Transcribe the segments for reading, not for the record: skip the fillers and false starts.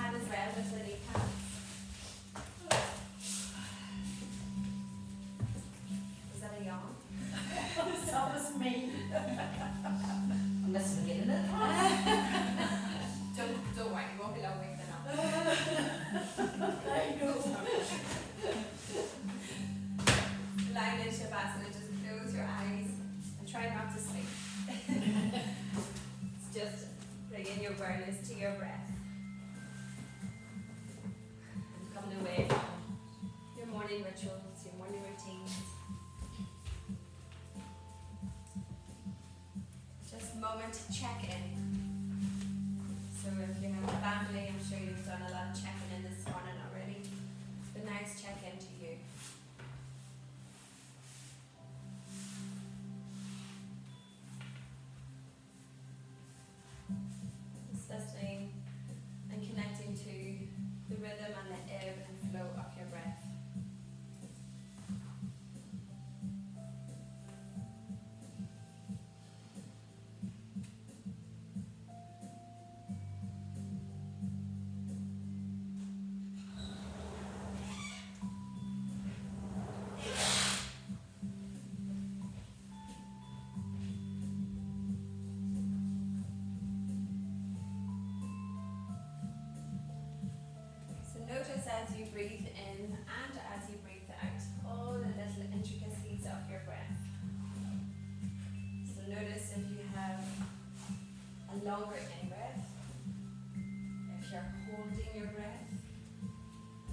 can as well with the knee pads. Is that a yawn? That was me. Unless we're getting it. Don't worry, you won't be long waking up. I know. Lying in Shavasana, just close your eyes and try not to sleep. It's just bringing your awareness to your breath. And coming away from your morning rituals, your morning routines. Just a moment to check in. So if you have a family, I'm sure you've done a lot of checking in this morning already. But nice check in to you. Just listening and connecting to the rhythm and the ebb and flow of your breath. So notice as you breathe in and as you breathe out all the little intricacies of your breath. So notice if you have a longer in-breath, if you're holding your breath,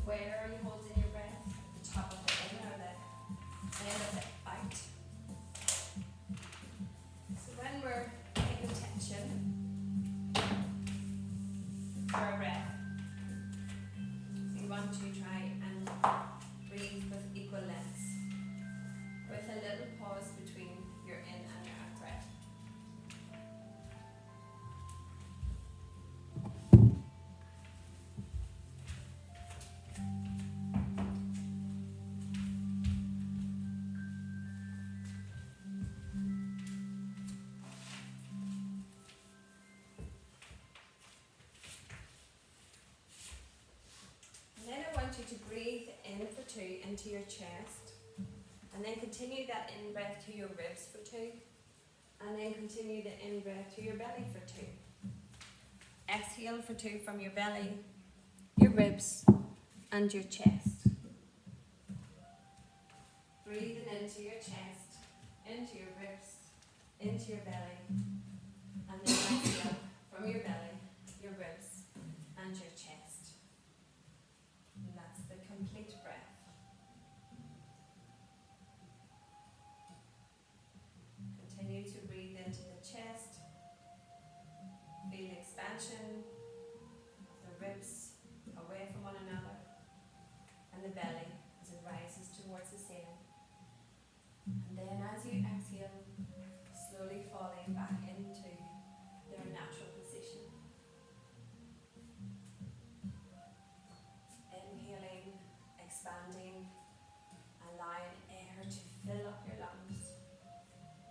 where are you holding your breath? At the top of the in or the end of the out? So when we're paying attention to our breath, we want to try and breathe with equal lengths, with a little pause between your in and your out breath. And then I want you to breathe in for 2 into your chest, and then continue that in breath to your ribs for 2, and then continue the in breath to your belly for 2. Exhale for 2 from your belly, your ribs, and your chest. Breathing into your chest, into your ribs, into your belly, and then exhale from your belly, your ribs, and your chest. And that's the complete breath. Continue to breathe into the chest. Feel expansion of the ribs away from one another, and the belly as it rises towards the ceiling. And then as you exhale, slowly falling back into their natural position. Inhaling, expanding, allowing air to fill up your lungs,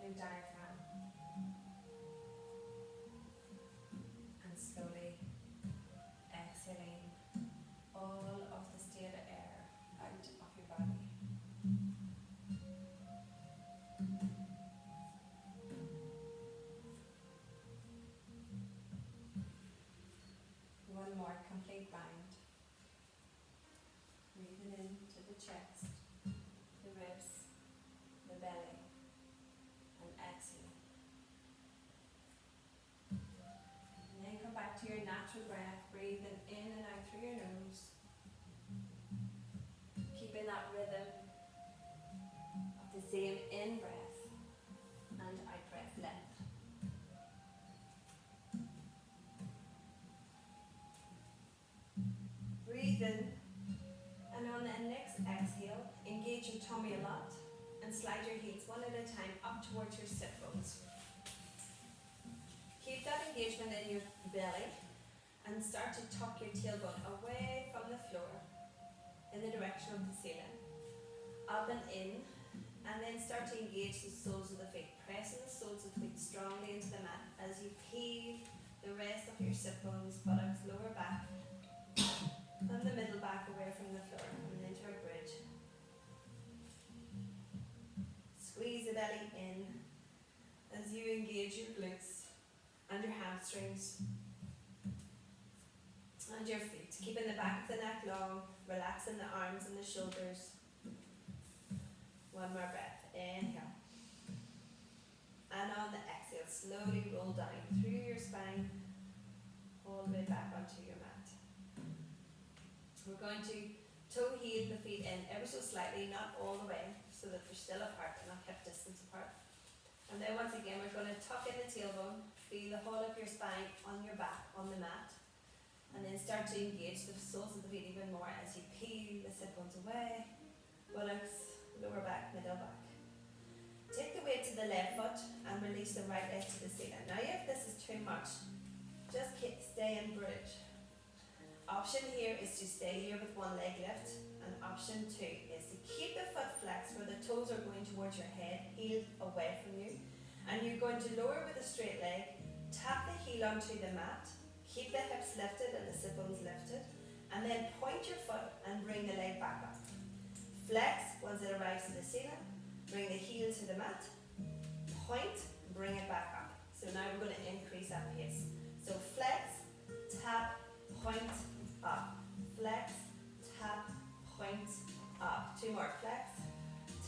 your diaphragm, and slowly exhaling all of the stale air out of your body. One more complete round. Breathing into the chest, the ribs, the belly, and exhale. And then come back to your natural breath, breathing in and out through your nose. Keeping that rhythm of the same in breath and out breath length. Breathe in, and on the next exhale, engage your tummy a lot and slide your heels one at a time up towards your sit bones. Keep that engagement in your belly and start to tuck your tailbone away from the floor in the direction of the ceiling. Up and in, and then start to engage the soles of the feet, pressing the soles of the feet strongly into the mat as you heave the rest of your sit bones, buttocks, lower back, engage your glutes and your hamstrings and your feet. Keeping the back of the neck long, relaxing the arms and the shoulders. One more breath. Inhale. And on the exhale, slowly roll down through your spine, all the way back onto your mat. We're going to toe heel the feet in ever so slightly, not all the way, so that they're still apart, they're not hip distance apart. And then once again, we're going to tuck in the tailbone, feel the whole of your spine on your back, on the mat, and then start to engage the soles of the feet even more as you peel the sit bones away, buttocks, lower back, middle back. Take the weight to the left foot and release the right leg to the ceiling. Now if this is too much, just stay in bridge. Option here is to stay here with one leg lift, and option two is to keep the foot flexed where the toes are going towards your head, heel away from you, and you're going to lower with a straight leg, tap the heel onto the mat, keep the hips lifted and the sit bones lifted, and then point your foot and bring the leg back up. Flex once it arrives to the ceiling, bring the heel to the mat, point, bring it back up. So now we're going to increase that pace. So flex, tap, point, up. Flex, tap, point, up. Two more. Flex,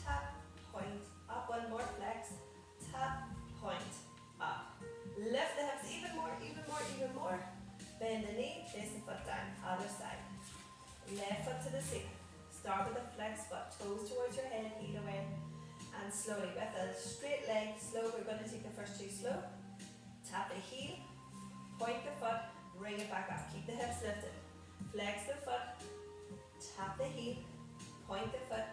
tap, point, up. One more. Flex, tap, point, up. Lift the hips even more, even more, even more. Bend the knee, place the foot down. Other side. Left foot to the ceiling. Start with a flex foot, toes towards your head, heel away. And slowly, with a straight leg, slow, we're going to take the first two slow. Tap the heel, point the foot, bring it back up. Keep the hips lifted. Flex the foot, tap the heel, point the foot,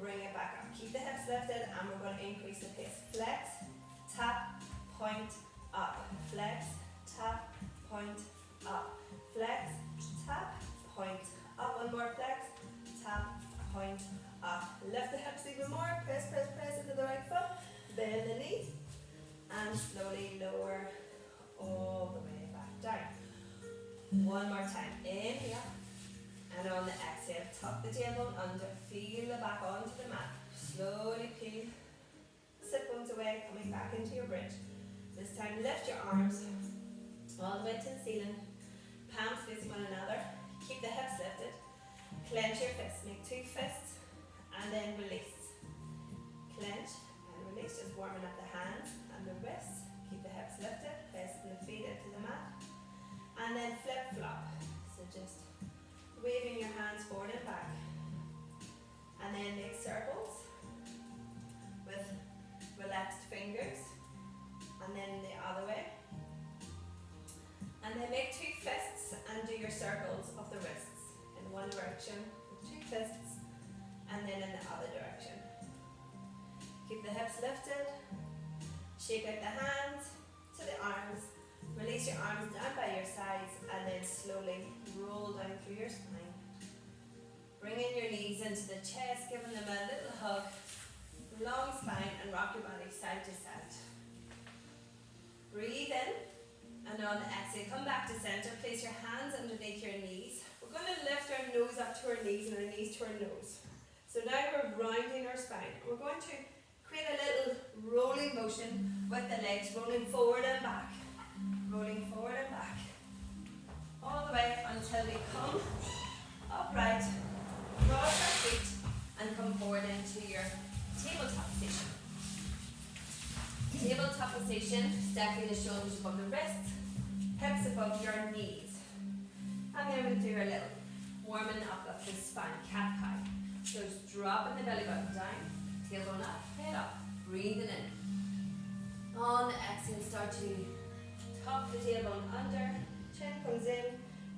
bring it back up. Keep the hips lifted, and we're going to increase the pace. Flex, tap, point, up. Flex, tap, point, up. Flex, tap, point, up. One more. Flex, tap, point, up. Lift the hips even more. Press, press, press into the right foot. Bend the knee. And slowly lower all the way back down. One more time. Inhale. And on the exhale, tuck the tailbone under. Feel the back onto the mat. Slowly peel. Sit bones away, coming back into your bridge. This time lift your arms all the way to the ceiling. Palms facing one another. Keep the hips lifted. Clench your fists. Make two fists. And then release. Clench and release. Just warming up the hands and the wrists. Keep the hips lifted. Pressing the feet into the mat. And then flip flop. So just waving your hands forward and back. And then make circles with relaxed fingers. And then the other way. And then make two fists and do your circles of the wrists. In one direction with two fists. And then in the other direction. Keep the hips lifted. Shake out the hands to the arms. Release your arms down by your sides and then slowly roll down through your spine. Bringing your knees into the chest, giving them a little hug. Long spine and rock your body side to side. Breathe in and on the exhale, come back to center. Place your hands underneath your knees. We're going to lift our nose up to our knees and our knees to our nose. So now we're rounding our spine. We're going to create a little rolling motion with the legs rolling forward and back. Rolling forward and back. All the way until we come upright, cross our feet, and come forward into your tabletop position. Tabletop position, stacking the shoulders above the wrists, hips above your knees. And then we'll do a little warming up of the spine, cat-cow. So just dropping the belly button down, tailbone up, head up, breathing in. On the exhale, start to tuck the tailbone under, chin comes in,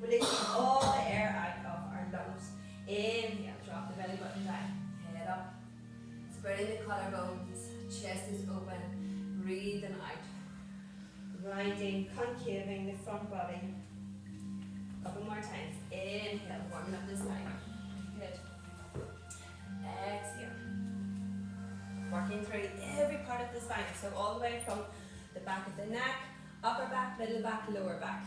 releasing all the air out of our lungs. Inhale, drop the belly button down, head up, spreading the collarbones, chest is open, breathing out, grinding, concaving the front body. Couple more times. Inhale, warming up the spine. Good. Exhale. Working through every part of the spine. So all the way from the back of the neck, upper back, middle back, lower back.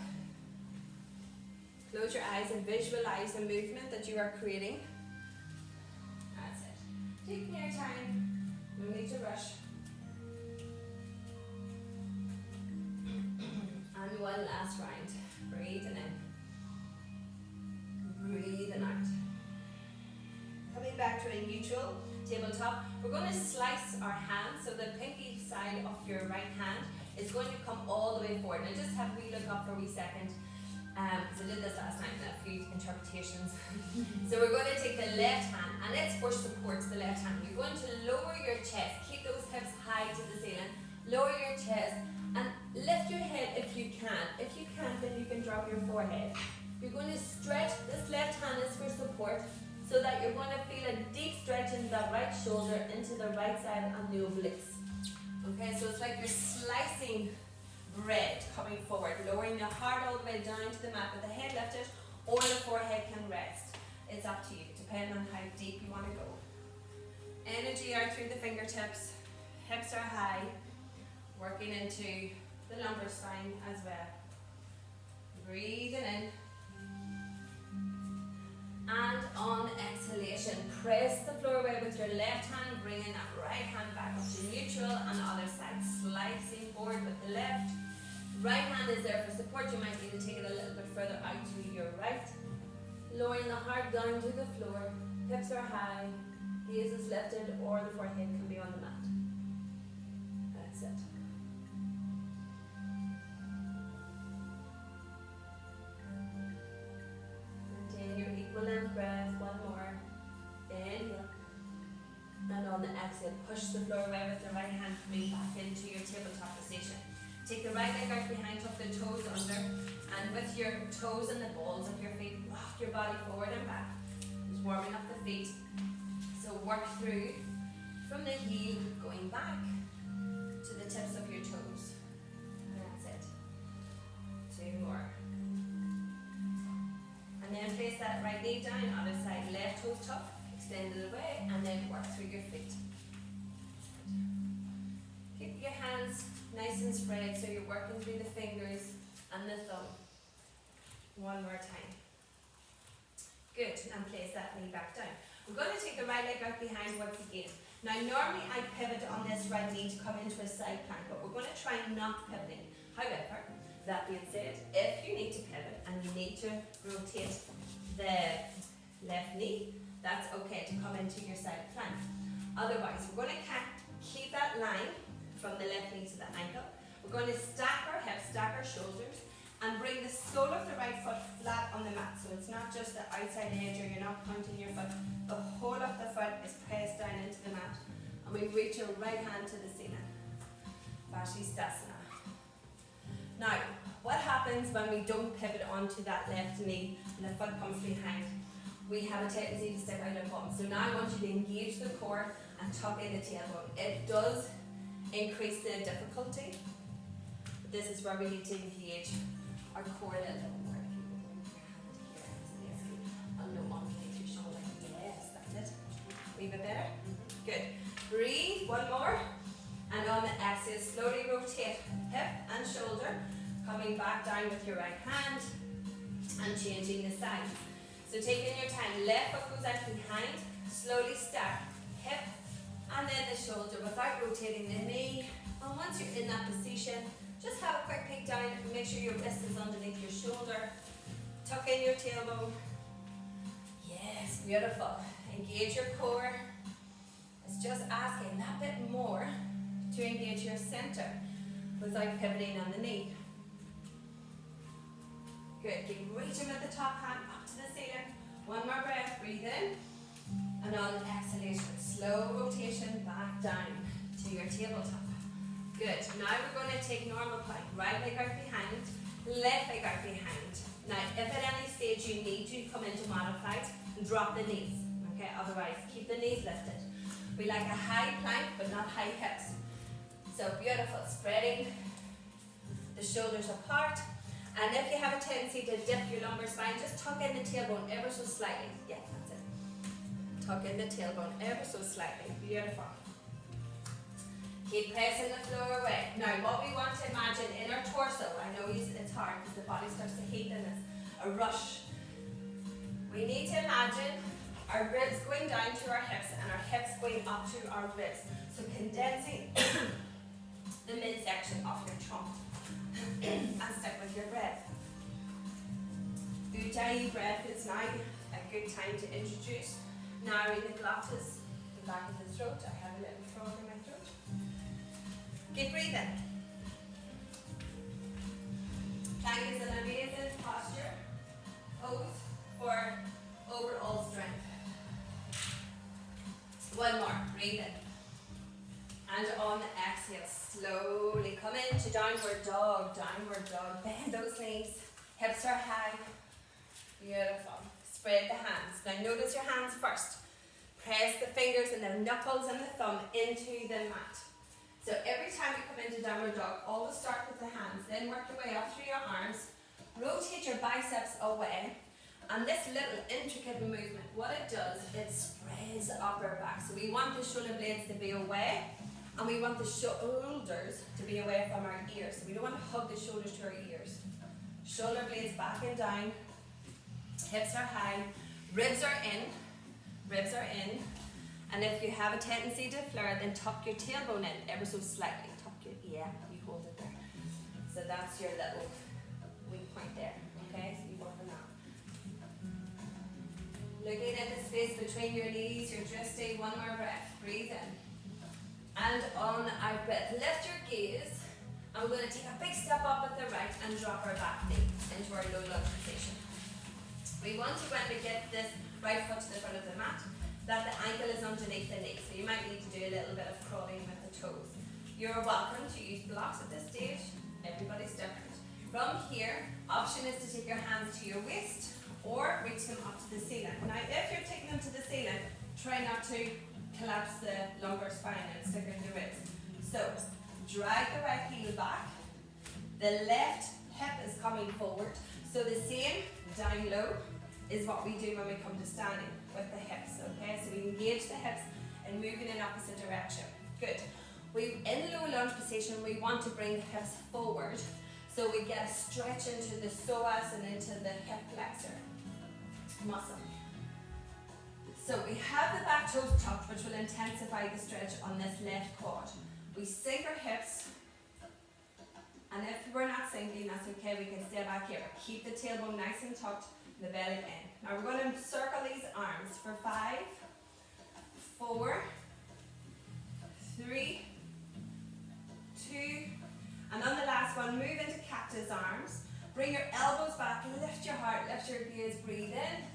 Close your eyes and visualize the movement that you are creating. That's it. Taking your time. No need to rush. And one last round. Breathing in. Breathing out. Coming back to a neutral tabletop, we're going to slice our hand, so the pinky side of your right hand is going to come all the way forward. Now just have a wee look up for a wee second, because I did this last night and a few interpretations. So we're going to take the left hand, and it's for support, the left hand. You're going to lower your chest, keep those hips high to the ceiling, lower your chest, and lift your head if you can. If you can't, then you can drop your forehead. You're going to stretch, this left hand is for support, so that you're going to feel a deep stretch in the right shoulder into the right side and the obliques. Okay, so it's like you're slicing bread coming forward, lowering the heart all the way down to the mat with the head lifted, or the forehead can rest. It's up to you, depending on how deep you want to go. Energy out through the fingertips, hips are high, working into the lumbar spine as well. Breathing in. And on exhalation, press the floor away with your left hand, bringing that right hand back up to neutral, and the other side, slicing forward with the left. Right hand is there for support. You might need to take it a little bit further out to your right. Lowering the heart down to the floor, hips are high, gaze is lifted, or the forehead can be on the mat. That's it. Your equal length breath, one more. Inhale. And on the exhale, push the floor away with the right hand coming back into your tabletop position. Take the right leg out behind, tuck the toes under, and with your toes and the balls of your feet, rock your body forward and back. Just warming up the feet. So work through from the heel, going back to the tips of your toes. And that's it. Two more. And then place that right knee down, other side, left toes tuck, extend it away, and then work through your feet. Keep your hands nice and spread so you're working through the fingers and the thumb. One more time. Good, and place that knee back down. We're going to take the right leg out behind once again. Now normally I pivot on this right knee to come into a side plank, but we're going to try not pivoting. However, that being said, if you need to pivot and you need to rotate the left knee, that's okay to come into your side plank. Otherwise, we're going to keep that line from the left knee to the ankle. We're going to stack our hips, stack our shoulders, and bring the sole of the right foot flat on the mat. So it's not just the outside edge, or you're not pointing your foot. The whole of the foot is pressed down into the mat. And we reach your right hand to the ceiling. Vashisthasana. Now, what happens when we don't pivot onto that left knee and the foot comes behind? We have a tendency to stick out our bum. So now I want you to engage the core and tuck in the tailbone. It does increase the difficulty, but this is where we need to engage our core a little bit more. If you go your hand here, and no underneath your shoulder. Yes, that's it. Leave it better. Good. Breathe, one more. And on the exhale, slowly rotate hip and shoulder, coming back down with your right hand and changing the sides. So taking your time, left foot goes out behind, slowly stack hip and then the shoulder without rotating the knee. And once you're in that position, just have a quick peek down and make sure your wrist is underneath your shoulder. Tuck in your tailbone. Yes, beautiful. Engage your core. It's just asking that bit more to engage your center without pivoting on the knee. Good, keep reaching with the top hand up to the ceiling. One more breath, breathe in. And on exhalation, slow rotation back down to your tabletop. Good, now we're going to take normal plank. Right leg out behind, left leg out behind. Now, if at any stage you need to come into modified, drop the knees. Okay, otherwise keep the knees lifted. We like a high plank, but not high hips. So beautiful, spreading the shoulders apart. And if you have a tendency to dip your lumbar spine, just tuck in the tailbone ever so slightly. Yeah, that's it. Tuck in the tailbone ever so slightly. Beautiful. Keep pressing the floor away. Now what we want to imagine in our torso, I know it's hard because the body starts to heat in this, a rush. We need to imagine our ribs going down to our hips and our hips going up to our ribs. So condensing the midsection of your trunk. and stick with your breath. Ujjayi breath is now a good time to introduce. Narrowing the glottis, the back of the throat. I have a little frog in my throat. Keep breathing. Plank is an amazing posture pose for overall strength. One more, breathe in. And on the exhale, slowly come into downward dog, downward dog. Bend those knees, hips are high. Beautiful. Spread the hands. Now notice your hands first. Press the fingers and the knuckles and the thumb into the mat. So every time you come into downward dog, always start with the hands, then work your way up through your arms. Rotate your biceps away. And this little intricate movement, what it does, it spreads the upper back. So we want the shoulder blades to be away, and we want the shoulders to be away from our ears. So we don't want to hug the shoulders to our ears. Shoulder blades back and down. Hips are high. Ribs are in. Ribs are in. And if you have a tendency to flare, then tuck your tailbone in ever so slightly. Tuck your, yeah, you hold it there. So that's your little weak point there. Okay, so you work on that. Looking at the space between your knees, your drishti, one more breath. Breathe in. And on our breath, lift your gaze. And we're going to take a big step up at the right and drop our back knee into our low lunge position. We want to, when we get this right foot to the front of the mat, that the ankle is underneath the knee. So you might need to do a little bit of crawling with the toes. You're welcome to use blocks at this stage. Everybody's different. From here, option is to take your hands to your waist or reach them up to the ceiling. Now, if you're taking them to the ceiling, try not to collapse the lumbar spine and stick in the ribs. So, drag the right heel back. The left hip is coming forward. So the same down low is what we do when we come to standing with the hips, okay? So we engage the hips and moving in opposite direction. Good. In low lunge position, we want to bring the hips forward so we get a stretch into the psoas and into the hip flexor muscle. So we have the back toes tucked, which will intensify the stretch on this left quad. We sink our hips, and if we're not sinking, that's okay, we can stay back here. Keep the tailbone nice and tucked, the belly in. Now we're going to circle these arms for 5, 4, 3, 2, and on the last one, move into cactus arms. Bring your elbows back, lift your heart, lift your gaze, breathe in.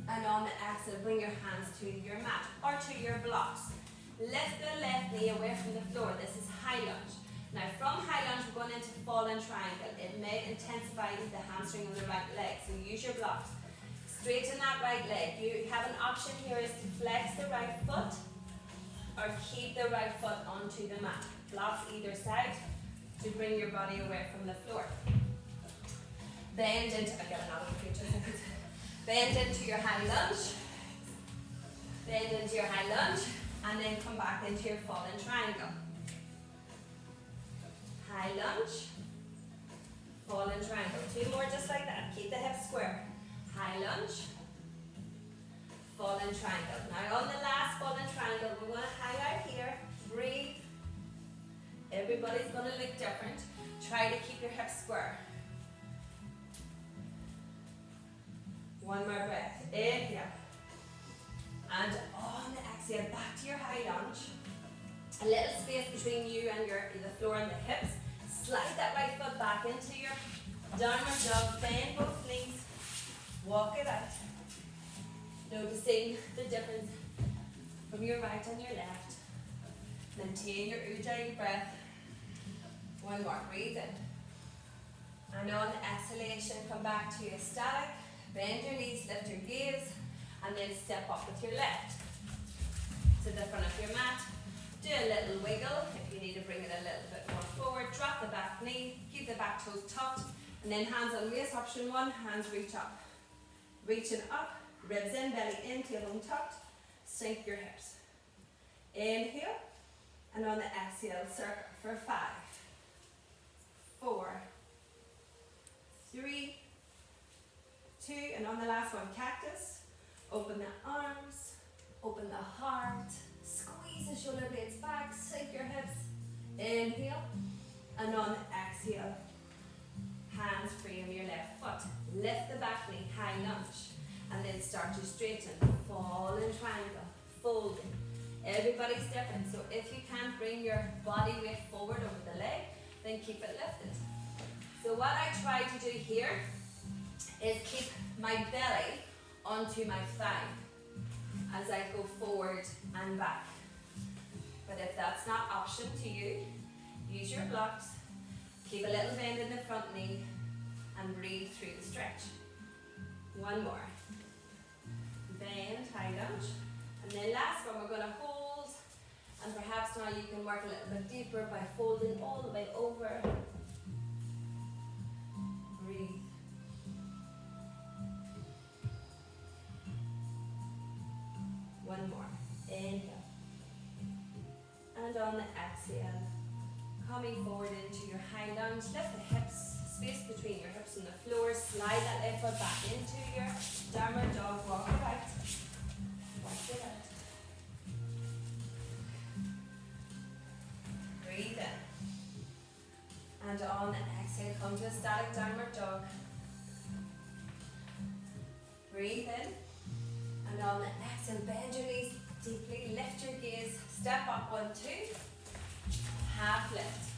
And on the exhale, bring your hands to your mat or to your blocks. Lift the left knee away from the floor. This is high lunge. Now from high lunge, we're going into fallen triangle. It may intensify the hamstring on the right leg, so use your blocks. Straighten that right leg. You have an option here is to flex the right foot or keep the right foot onto the mat. Blocks either side to bring your body away from the floor. Bend into, I've got another picture. Bend into your high lunge. Bend into your high lunge. And then come back into your fallen triangle. High lunge, fallen triangle. 2 more just like that. Keep the hips square. High lunge, fallen triangle. Now on the last fallen triangle, we're going to hang out here. Breathe. Everybody's going to look different. Try to keep your hips square. One more breath. Inhale. And on the exhale, back to your high lunge. A little space between you and the floor and the hips. Slide that right foot back into your downward dog. Bend both knees. Walk it out. Noticing the difference from your right and your left. Maintain your Ujjayi breath. One more. Breathe in. And on the exhalation, come back to your static. Bend your knees, lift your gaze, and then step up with your left to the front of your mat. Do a little wiggle if you need to bring it a little bit more forward. Drop the back knee, keep the back toes tucked, and then hands on waist, option 1, hands reach up. Reaching up, ribs in, belly in, tailbone tucked, sink your hips. Inhale, and on the exhale, circle for 5, 4, 3, 2, and on the last one, cactus. Open the arms, open the heart, squeeze the shoulder blades back, sink your hips. Inhale, And on the exhale, hands free of your left foot. Lift the back knee, high lunge. And then start to straighten, fall in triangle, folding. Everybody's different, so if you can't bring your body weight forward over the leg, then keep it lifted. So what I try to do here is keep my belly onto my thigh as I go forward and back. But if that's not option to you, use your blocks, keep a little bend in the front knee, and breathe through the stretch. One more. Bend, high lunge. And then last one, we're going to hold, and perhaps now you can work a little bit deeper by folding all the way over. Breathe. One more. Inhale. And on the exhale, coming forward into your high lunge, lift the hips, space between your hips and the floor, slide that left foot back into your downward dog, walk it out. Walk it out. Breathe in. And on the exhale, come to a static downward dog. Breathe in. And on the exhale, bend your knees deeply, lift your gaze, step up, 1, 2, half lift.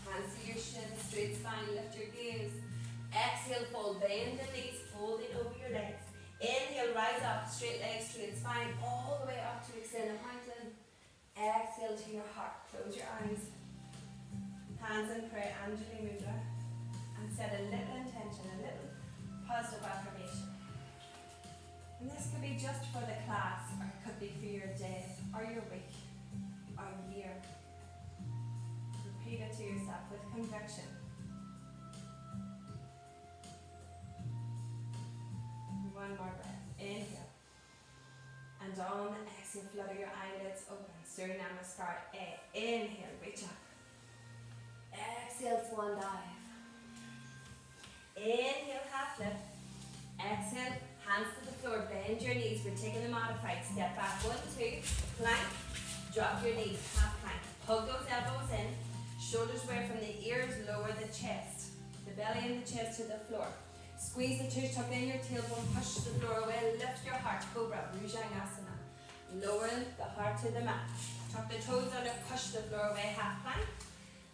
Hands to your shin, straight spine, lift your gaze. Exhale, fold, bend the knees, fold it over your legs. Inhale, rise up, straight legs, straight spine, all the way up to extend the mountain. Exhale to your heart, close your eyes. Hands in prayer, Anjali Mudra. And set a little intention, a little positive affirmation. And this could be just for the class, or it could be for your day, or your week, or year. Repeat it to yourself with conviction. One more breath. Inhale. And on the exhale, flutter your eyelids open. Surya Namaskar. Inhale, reach up. Exhale, swan dive. Inhale, half lift. Exhale, hands to the floor, bend your knees. We're taking a modified. Step back, 1, 2, plank. Drop your knees, half plank. Hug those elbows in. Shoulders away from the ears, lower the chest. The belly and the chest to the floor. Squeeze the tush, tuck in your tailbone, push the floor away, lift your heart, Cobra, Bhujangasana. Lower the heart to the mat. Tuck the toes under, push the floor away, half plank.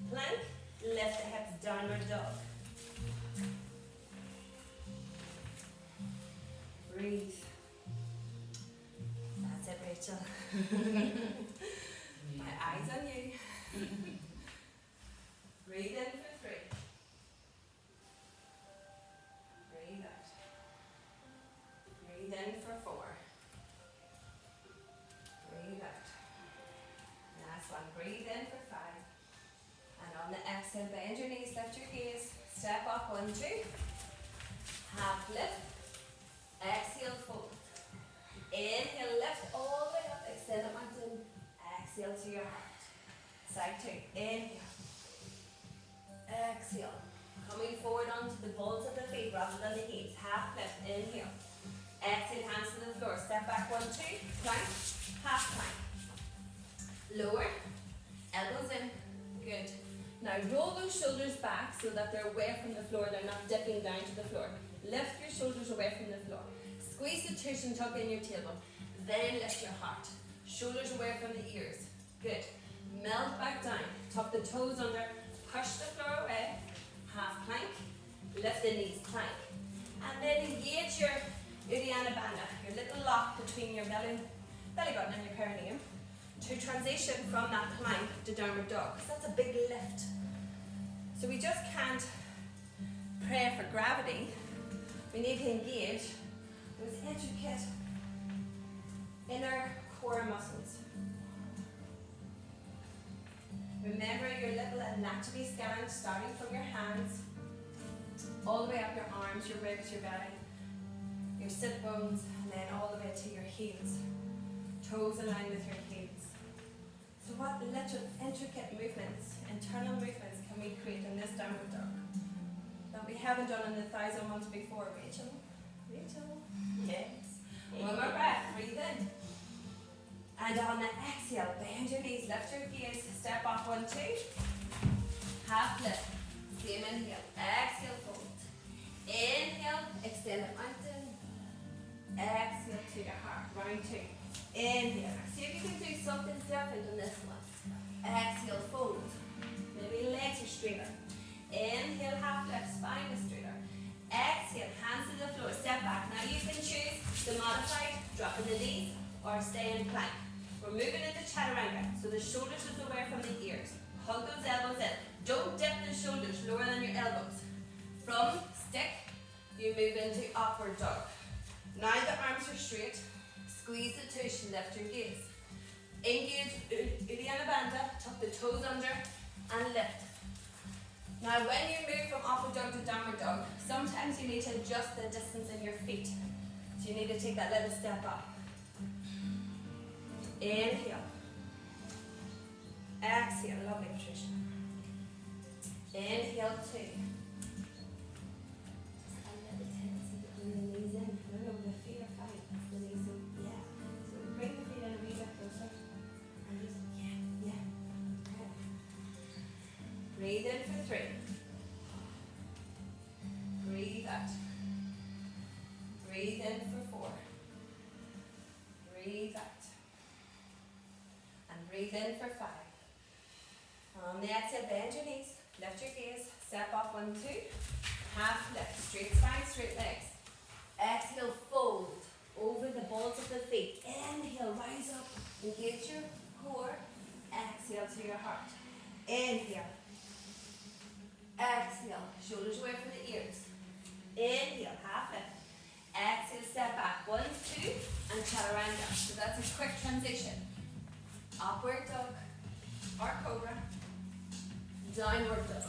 Plank, lift the hips, downward dog. Breathe. That's it, Rachel. My eyes on you. Breathe in for 3. Breathe out. Breathe in for 4. Breathe out. Last one. Breathe in for 5. And on the exhale, bend your knees, lift your gaze. Step up, 1, 2. Half lift. Exhale, fold. Inhale, lift all the way up, extend the mountain. Exhale to your heart. Side 2. Inhale. Exhale. Coming forward onto the balls of the feet rather than the heels. Half lift. Inhale. Exhale, hands to the floor. Step back, 1, 2. Plank. Half plank. Lower. Elbows in. Good. Now roll those shoulders back so that they're away from the floor. They're not dipping down to the floor. Lift your shoulders away from the floor. Squeeze the tush and tuck in your tailbone. Then lift your heart. Shoulders away from the ears. Good. Melt back down. Tuck the toes under. Push the floor away. Half plank. Lift the knees. Plank. And then engage your Uddiyana Bandha, your little lock between your belly button and your perineum, to transition from that plank to downward dog, because that's a big lift. So we just can't pray for gravity. We need to engage those intricate inner core muscles. Remember your little anatomy scan, starting from your hands, all the way up your arms, your ribs, your belly, your sit bones, and then all the way to your heels. Toes aligned with your heels. So what little intricate movements, internal movements, can we create in this downward dog that we haven't done in the thighs or months before? Rachel? Rachel? Yes. One more breath. Breathe in. And on the exhale, bend your knees, lift your gaze, step up, 1, 2. half lift. Same inhale. Exhale, fold. Inhale, extend the mountain. Exhale to your heart. Round two. Inhale. See if you can do something different on this one. Exhale, fold. Maybe legs are straighter. Inhale, half lift, spine is straighter. Exhale, hands to the floor, step back. Now you can choose the modified, dropping the knees, or stay in plank. We're moving into chaturanga, so the shoulders is away from the ears. Hug those elbows in. Don't dip the shoulders lower than your elbows. From stick, you move into upward dog. Now the arms are straight. Squeeze the tush and lift your gaze. Engage Uddiyana Bandha, tuck the toes under and lift. Now when you move from upward dog to downward dog, sometimes you need to adjust the distance in your feet. So you need to take that little step up. Inhale. Exhale, lovely Patricia. Inhale, two. Just a little tendency to bring the knees in. No, the feet are fine. The knees in, yeah. So bring the feet in a wee bit closer. And just, yeah. Okay. Breathe in for 3. Breathe out. Breathe in for 4. Breathe out. And breathe in for 5. On the exhale, bend your knees, lift your gaze, step up 1, 2, half lift, straight spine, straight legs. Exhale, fold over the balls of the feet. Inhale, rise up, engage your core. Exhale to your heart. Inhale. Exhale, shoulders away from the ears. Inhale, half lift. Exhale, step back, 1, 2, and chaturanga. So that's a quick transition. Upward dog or cobra. Downward dog.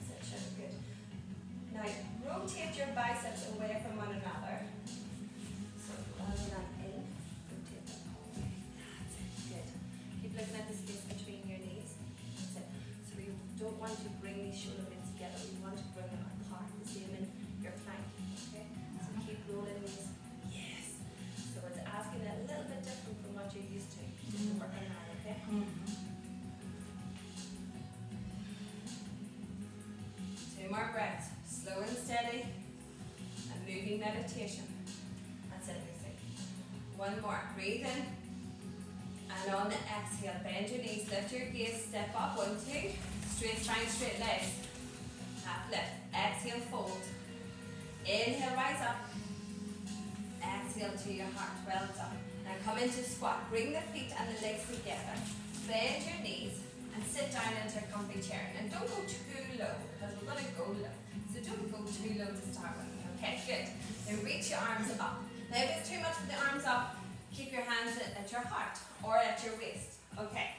Sit, good. Now rotate your biceps away from one another. So rather than in, rotate them all the way. That's it. Good. Keep looking at the space between your knees. That's it. So we don't want to bring these shoulder blades together. We want to bring them apart. The same in your plank. Okay. So keep rolling these. Yes. So it's asking a little bit different from what you're used to. Just work on that. Okay. Two more breaths. Slow and steady. And moving meditation. That's it, Lucy. One more. Breathe in. And on the exhale, bend your knees, lift your gaze, step up. 1, 2. Straight spine, straight legs. Half lift. Exhale, fold. Inhale, rise up. Exhale to your heart. Well done. Now come into squat. Bring the feet and the legs together. Bend your knees and sit down into a comfy chair. And don't go too low because we're going to go low. So don't go too low to start with. Okay, good. Then reach your arms up. Now if it's too much with the arms up, keep your hands at your heart or at your waist. Okay.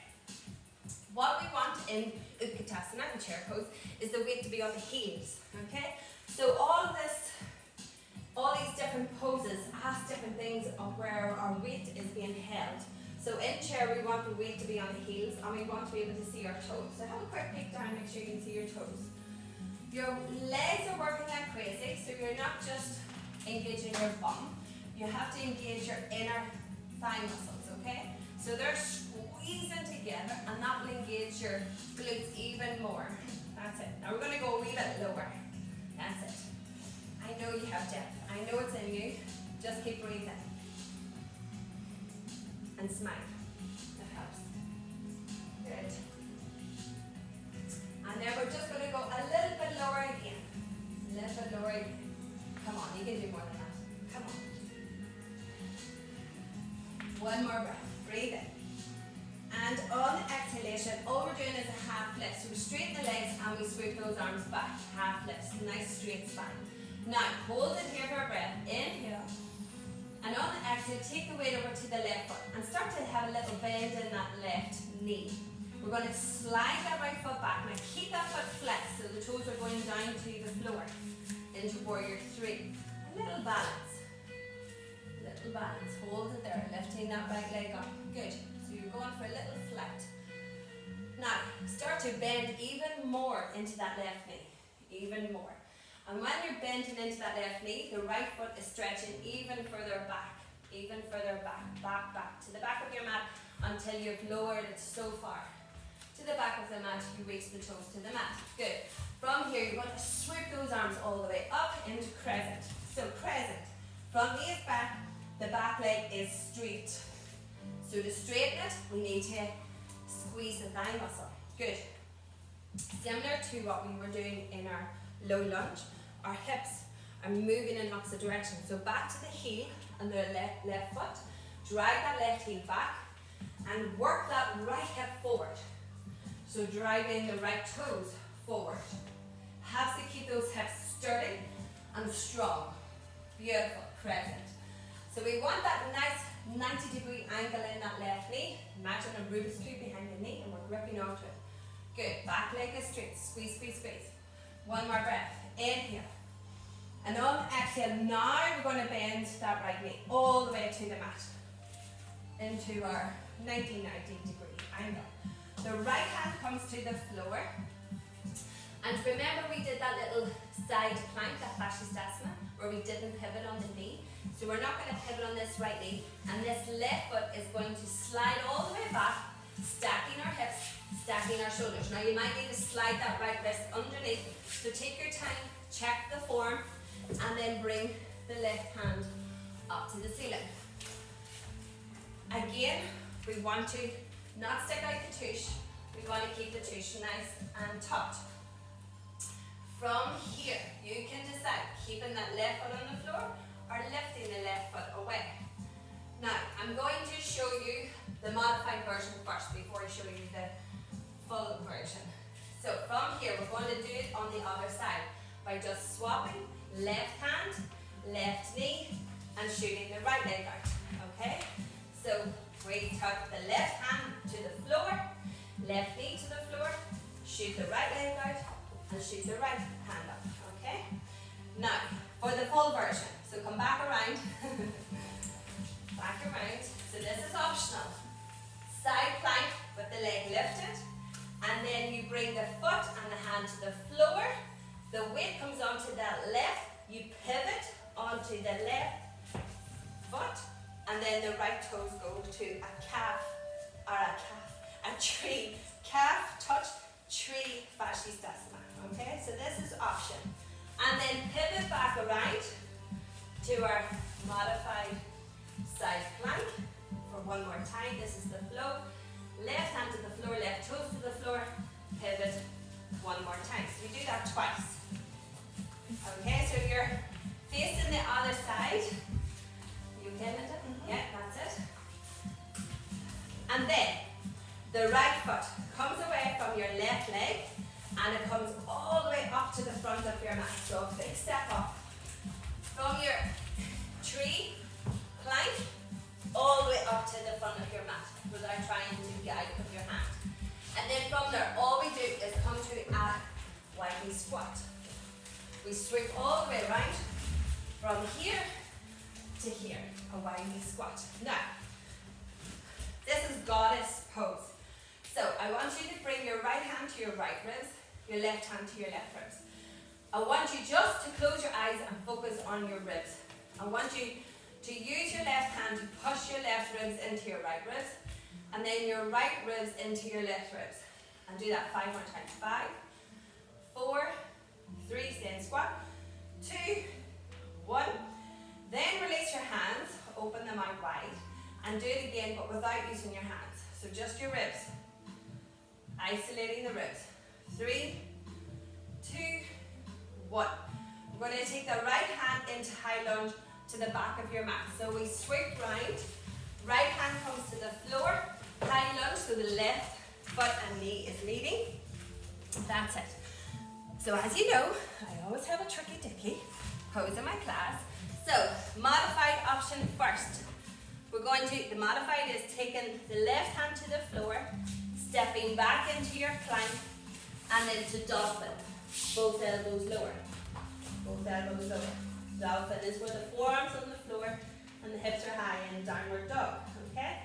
What we want in Utkatasana, the chair pose, is the weight to be on the heels. Okay? So all these different poses ask different things of where our weight is being held. So in chair we want the weight to be on the heels and we want to be able to see our toes. So have a quick peek down, make sure you can see your toes. Your legs are working like crazy, so you're not just engaging your bum. You have to engage your inner thigh muscles, okay? So they're squeezing together and that will engage your glutes even more. That's it. Now we're going to go a wee bit lower. That's it. I know you have depth. I know it's in you. Just keep breathing. And smile. That helps. Good. And then we're just going to go a little bit lower again. A little bit lower again. Come on, you can do more than that. Come on. One more breath. Breathe in. And on the exhalation, all we're doing is a half lift. So we straighten the legs and we swoop those arms back. Half lifts. Nice straight spine. Now, hold it here for a breath. Inhale. And on the exhale, take the weight over to the left foot and start to have a little bend in that left knee. We're going to slide that right foot back. Now keep that foot flexed so the toes are going down to the floor into warrior 3. A little balance. Little balance. Hold it there. Lifting that right leg up. Good. So you're going for a little flat. Now start to bend even more into that left knee. Even more. And when you're bending into that left knee, the right foot is stretching even further back, back to the back of your mat until you've lowered it so far. To the back of the mat, you reach the toes to the mat. Good. From here, you're going to sweep those arms all the way up into crescent. So crescent. Front knee is back, the back leg is straight. So to straighten it, we need to squeeze the thigh muscle. Good. Similar to what we were doing in our low lunge, our hips are moving in opposite direction. So back to the heel and the left foot. Drag that left heel back and work that right hip forward. So driving the right toes forward. Have to keep those hips sturdy and strong. Beautiful, crescent. So we want that nice 90-degree angle in that left knee. Imagine a Rubik's Cube behind the knee and we're gripping onto it. Good, back leg is straight, squeeze, squeeze, squeeze. One more breath, inhale. And on exhale, now we're going to bend that right knee all the way to the mat. Into our 90-degree angle. The right hand comes to the floor. And remember we did that little side plank, that Fascistasana, where we didn't pivot on the knee. So we're not going to pivot on this right knee. And this left foot is going to slide all the way back, stacking our hips, stacking our shoulders. Now you might need to slide that right wrist underneath. So take your time, check the form, and then bring the left hand up to the ceiling. Again, we want to not stick out the tush. We want to keep the tush nice and taut. From here, you can decide keeping that left foot on the floor or lifting the left foot away. Now, I'm going to show you the modified version first before I show you the full version. So from here, we're going to do it on the other side by just swapping left hand, left knee, and shooting the right leg out. Okay? So we tuck the left hand to the floor, left knee to the floor, shoot the right leg out, and shoot the right hand up. Okay? Now, for the full version, so come back around. Back around. So this is optional. Side plank with the leg lifted, and then you bring the foot and the hand to the floor. The weight comes onto that left. You pivot onto the left foot, and then the right toes go to a tree. Calf touch, tree, Fascistasana. Okay, so this is option. And then pivot back around to our modified side plank. For one more time, this is the flow. Left hand to the floor, left toes to the floor, pivot one more time. So we do that twice. Okay, so you're facing the other side. You pivot it? Yeah, that's it. And then the right foot comes away from your left leg and it comes all the way up to the front of your mat. So big step up from your tree plank all the way up to the front of your mat without trying to guide with your hand. And then from there, all we do is come to a wide knee squat. We sweep all the way around from here to here, a wide knee squat. Now, this is goddess pose. So I want you to bring your right hand to your right ribs, your left hand to your left ribs. I want you just to close your eyes and focus on your ribs. I want you to use your left hand to push your left ribs into your right ribs, and then your right ribs into your left ribs. And do that 5 more times. 5, 4, 3, stay in squat, 2, 1. Then release your hands, open them out wide, and do it again, but without using your hands. So just your ribs. Isolating the ribs. 3, 2, 1. We're going to take the right hand into high lunge to the back of your mat. So we sweep round. Right hand comes to the floor. High lunge, so the left foot and knee is leading. That's it. So as you know, I always have a tricky dicky pose in my class. So modified option first. We're going to, the modified is taking the left hand to the floor, stepping back into your plank, and then to dolphin. Both elbows lower. Both elbows lower. Dolphin is where the forearms on the floor and the hips are high in downward dog. Okay?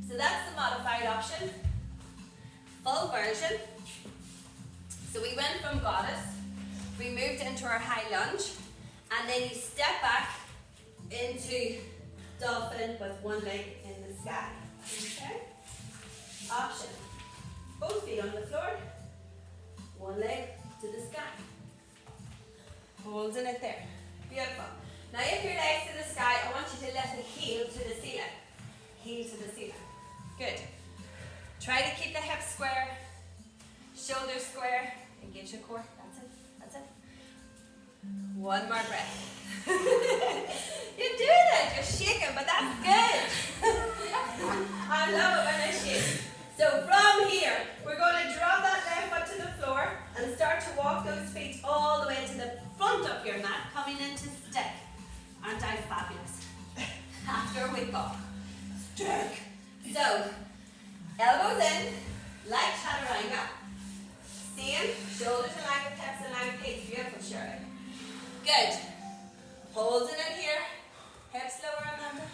So that's the modified option. Full version. So we went from goddess we moved into our high lunge, and then you step back into dolphin with one leg in the sky. Okay? Option. Both feet on the floor, one leg to the sky. Holding it there. Beautiful. Now if your legs to the sky, I want you to lift the heel to the ceiling. Heel to the ceiling. Good. Try to keep the hips square, shoulders square, engage your core. That's it. That's it. One more breath. You're doing it. You're shaking, but that's good. I love it when I shake. So from here, we're going to drop that left foot to the floor and start to walk those feet all the way to the front of your mat, coming into stick. Aren't I fabulous? After we go. Stick. So, elbows in, like chaturanga. Same, shoulders in line with hips in line with feet. Beautiful, Shirley. Good. Holding it here. Hips lower, Amanda.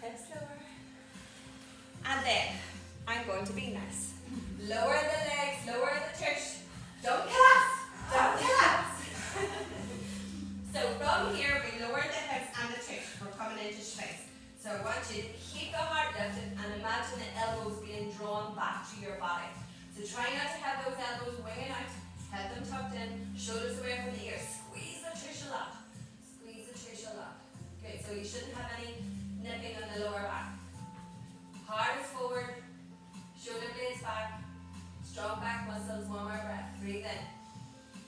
Hips lower. And then, I'm going to be nice. Lower the legs, lower the tush. Don't collapse. Don't collapse. So from here, we lower the hips and the tush. We're coming into space. So I want you to keep the heart lifted and imagine the elbows being drawn back to your body. So try not to have those elbows winging out. Head them tucked in, shoulders away from the ears. Squeeze the tush a lot. Squeeze the tush a lot. Good, so you shouldn't have any nipping on the lower back. Heart is forward, shoulder blades back, strong back muscles, one more breath. Breathe in.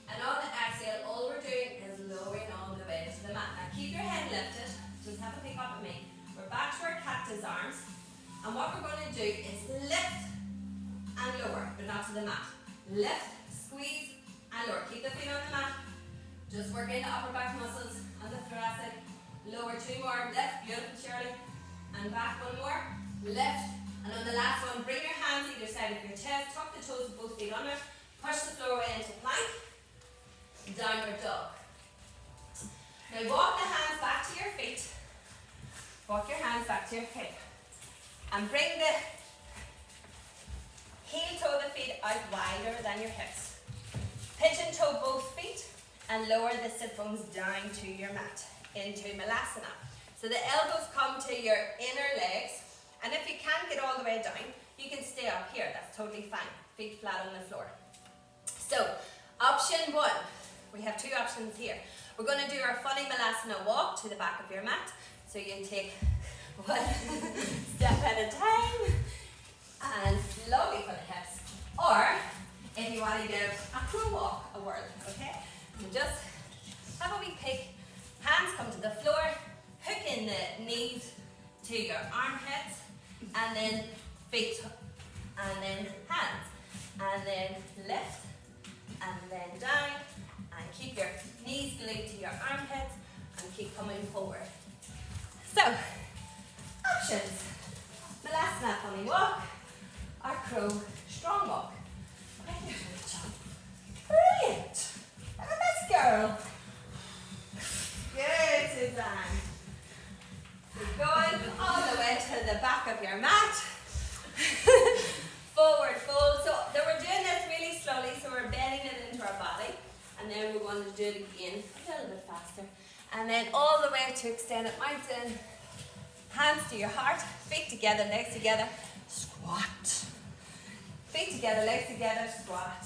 And on the exhale, all we're doing is lowering all the way to the mat. Now keep your head lifted, just have a pick up at me. We're back to our cactus arms, and what we're going to do is lift and lower, but not to the mat. Lift, squeeze, and lower. Keep the feet on the mat. Just working the upper back muscles and the thoracic. Lower two more. Lift, beautiful, Shirley. And back one more. Lift. And on the last one, bring your hands either side of your chest. Tuck the toes with both feet under. Push the floor away into plank. Downward dog. Now walk the hands back to your feet. Walk your hands back to your hip. And bring the heel toe of the feet out wider than your hips. Pigeon toe both feet and lower the sit bones down to your mat into Malasana. So the elbows come to your inner legs, and if you can't get all the way down, you can stay up here. That's totally fine. Feet flat on the floor. So option one, we have two options here. We're going to do our funny Malasana walk to the back of your mat. So you can take one step at a time and slowly for the hips. Or if you want to give a crow walk a whirl, okay? So just have a wee pick. Hands come to the floor, hook in the knees to your armpits, and then feet, and then hands, and then lift, and then down, and keep your knees glued to your armpits, and keep coming forward. So, options. Malasana funny walk, or crow strong walk. Brilliant! Look at this girl. Good, Suzanne. Keep going all the way to the back of your mat. Forward fold. So we're doing this really slowly, so we're bending it into our body. And then we're going to do it again a little bit faster. And then all the way to extended mountain. Hands to your heart, feet together, legs together, squat. Feet together, legs together, squat.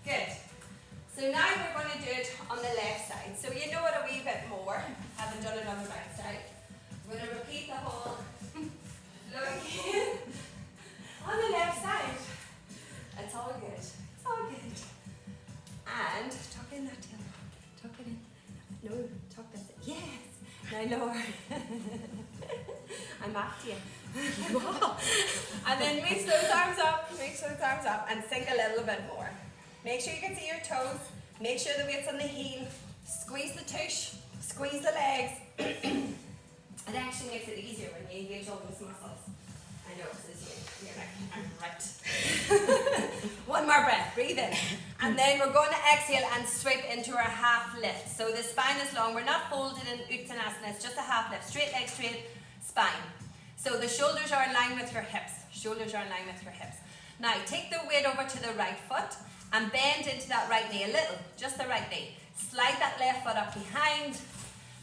Good. So now we're going to do it on the left side. So you know it a wee bit more. Haven't done it on the right side. We're going to repeat the whole look again on the left side. It's all good. It's all good. And tuck in that tail. Tuck it in. No, tuck this in. Yes. Now lower. I'm after you. And then reach those arms up, and sink a little bit more. Make sure you can see your toes. Make sure the weight's on the heel. Squeeze the tush. Squeeze the legs. It actually makes it easier when you engage all those muscles. I know, you're like, I'm right. One more breath, breathe in. And then we're going to exhale and sweep into our half lift. So the spine is long. We're not folded in Uttanasana. It's just a half lift. Straight leg, straight spine. So the shoulders are in line with your hips. Shoulders are in line with your hips. Now take the weight over to the right foot and bend into that right knee a little. Just the right knee. Slide that left foot up behind,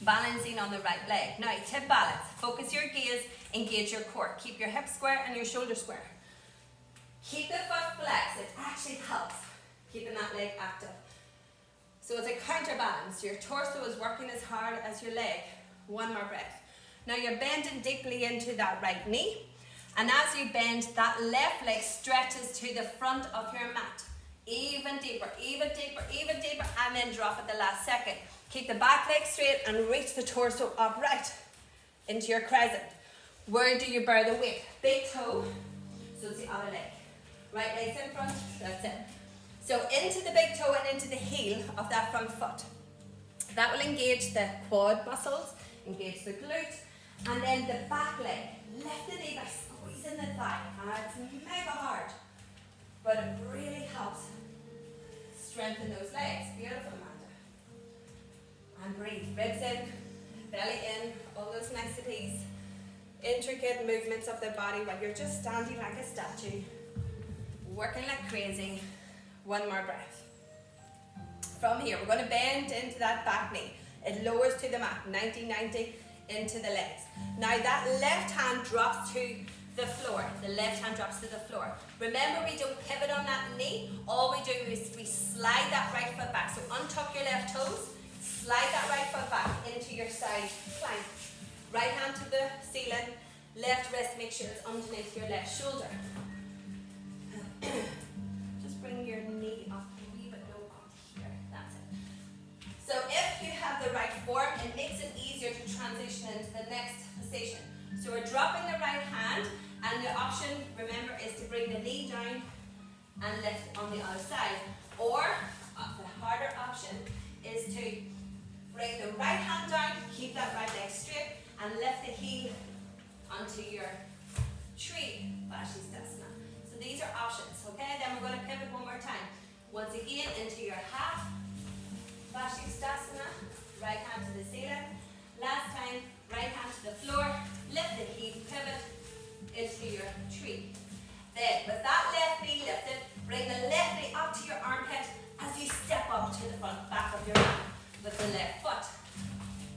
balancing on the right leg. Now, tip balance. Focus your gaze, engage your core. Keep your hips square and your shoulders square. Keep the foot flexed. It actually helps keeping that leg active. So it's a counterbalance. Your torso is working as hard as your leg. One more breath. Now you're bending deeply into that right knee. And as you bend, that left leg stretches to the front of your mat. Even deeper, even deeper, even deeper, and then drop at the last second. Keep the back leg straight and reach the torso upright into your crescent. Where do you bear the weight? Big toe, so it's the other leg. Right leg's in front, that's it. So into the big toe and into the heel of that front foot. That will engage the quad muscles, engage the glute, and then the back leg. Lift the knee by squeezing the thigh. It's mega hard, but it really helps strengthen those legs. Beautiful, Amanda. And breathe. Ribs in, belly in, all those niceties. Intricate movements of the body while you're just standing like a statue. Working like crazy. One more breath. From here, we're going to bend into that back knee. It lowers to the mat, 90-90 into the legs. Now that left hand drops to the floor. The left hand drops to the floor. Remember, we don't pivot on that knee. All we do is we slide that right foot back. So untuck your left toes, slide that right foot back into your side plank. Right hand to the ceiling, left wrist, make sure it's underneath your left shoulder. Just bring your knee up a wee bit low onto here. That's it. So if you have the right form, it makes it easier to transition into the next position. So we're dropping the right hand, and the option, remember, is to bring the knee down and lift on the other side. Or, the harder option is to bring the right hand down, keep that right leg straight, and lift the heel onto your tree Vashisthasana. So these are options, okay? Then we're going to pivot one more time. Once again, into your half Vashisthasana, right hand to the ceiling. Last time, right hand to the floor, lift the heel, pivot into your tree. Then, with that left knee lifted, bring the left knee up to your armpit as you step up to the front back of your mat with the left foot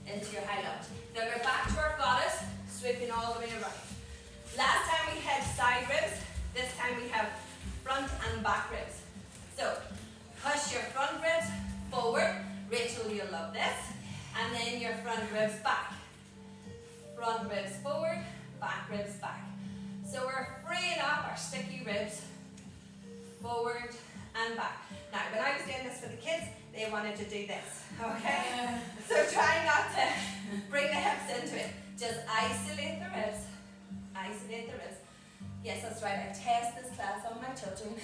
into your high lunge. Then we're back to our goddess, sweeping all the way around. Last time we had side ribs, this time we have front and back ribs. So, push your front ribs forward. Rachel, you'll love this. And then your front ribs back. Front ribs forward, back ribs back. So we're freeing up our sticky ribs forward and back. Now, when I was doing this for the kids, they wanted to do this, okay? So try not to bring the hips into it. Just isolate the ribs. Isolate the ribs. Yes, that's right. I test this class on my children.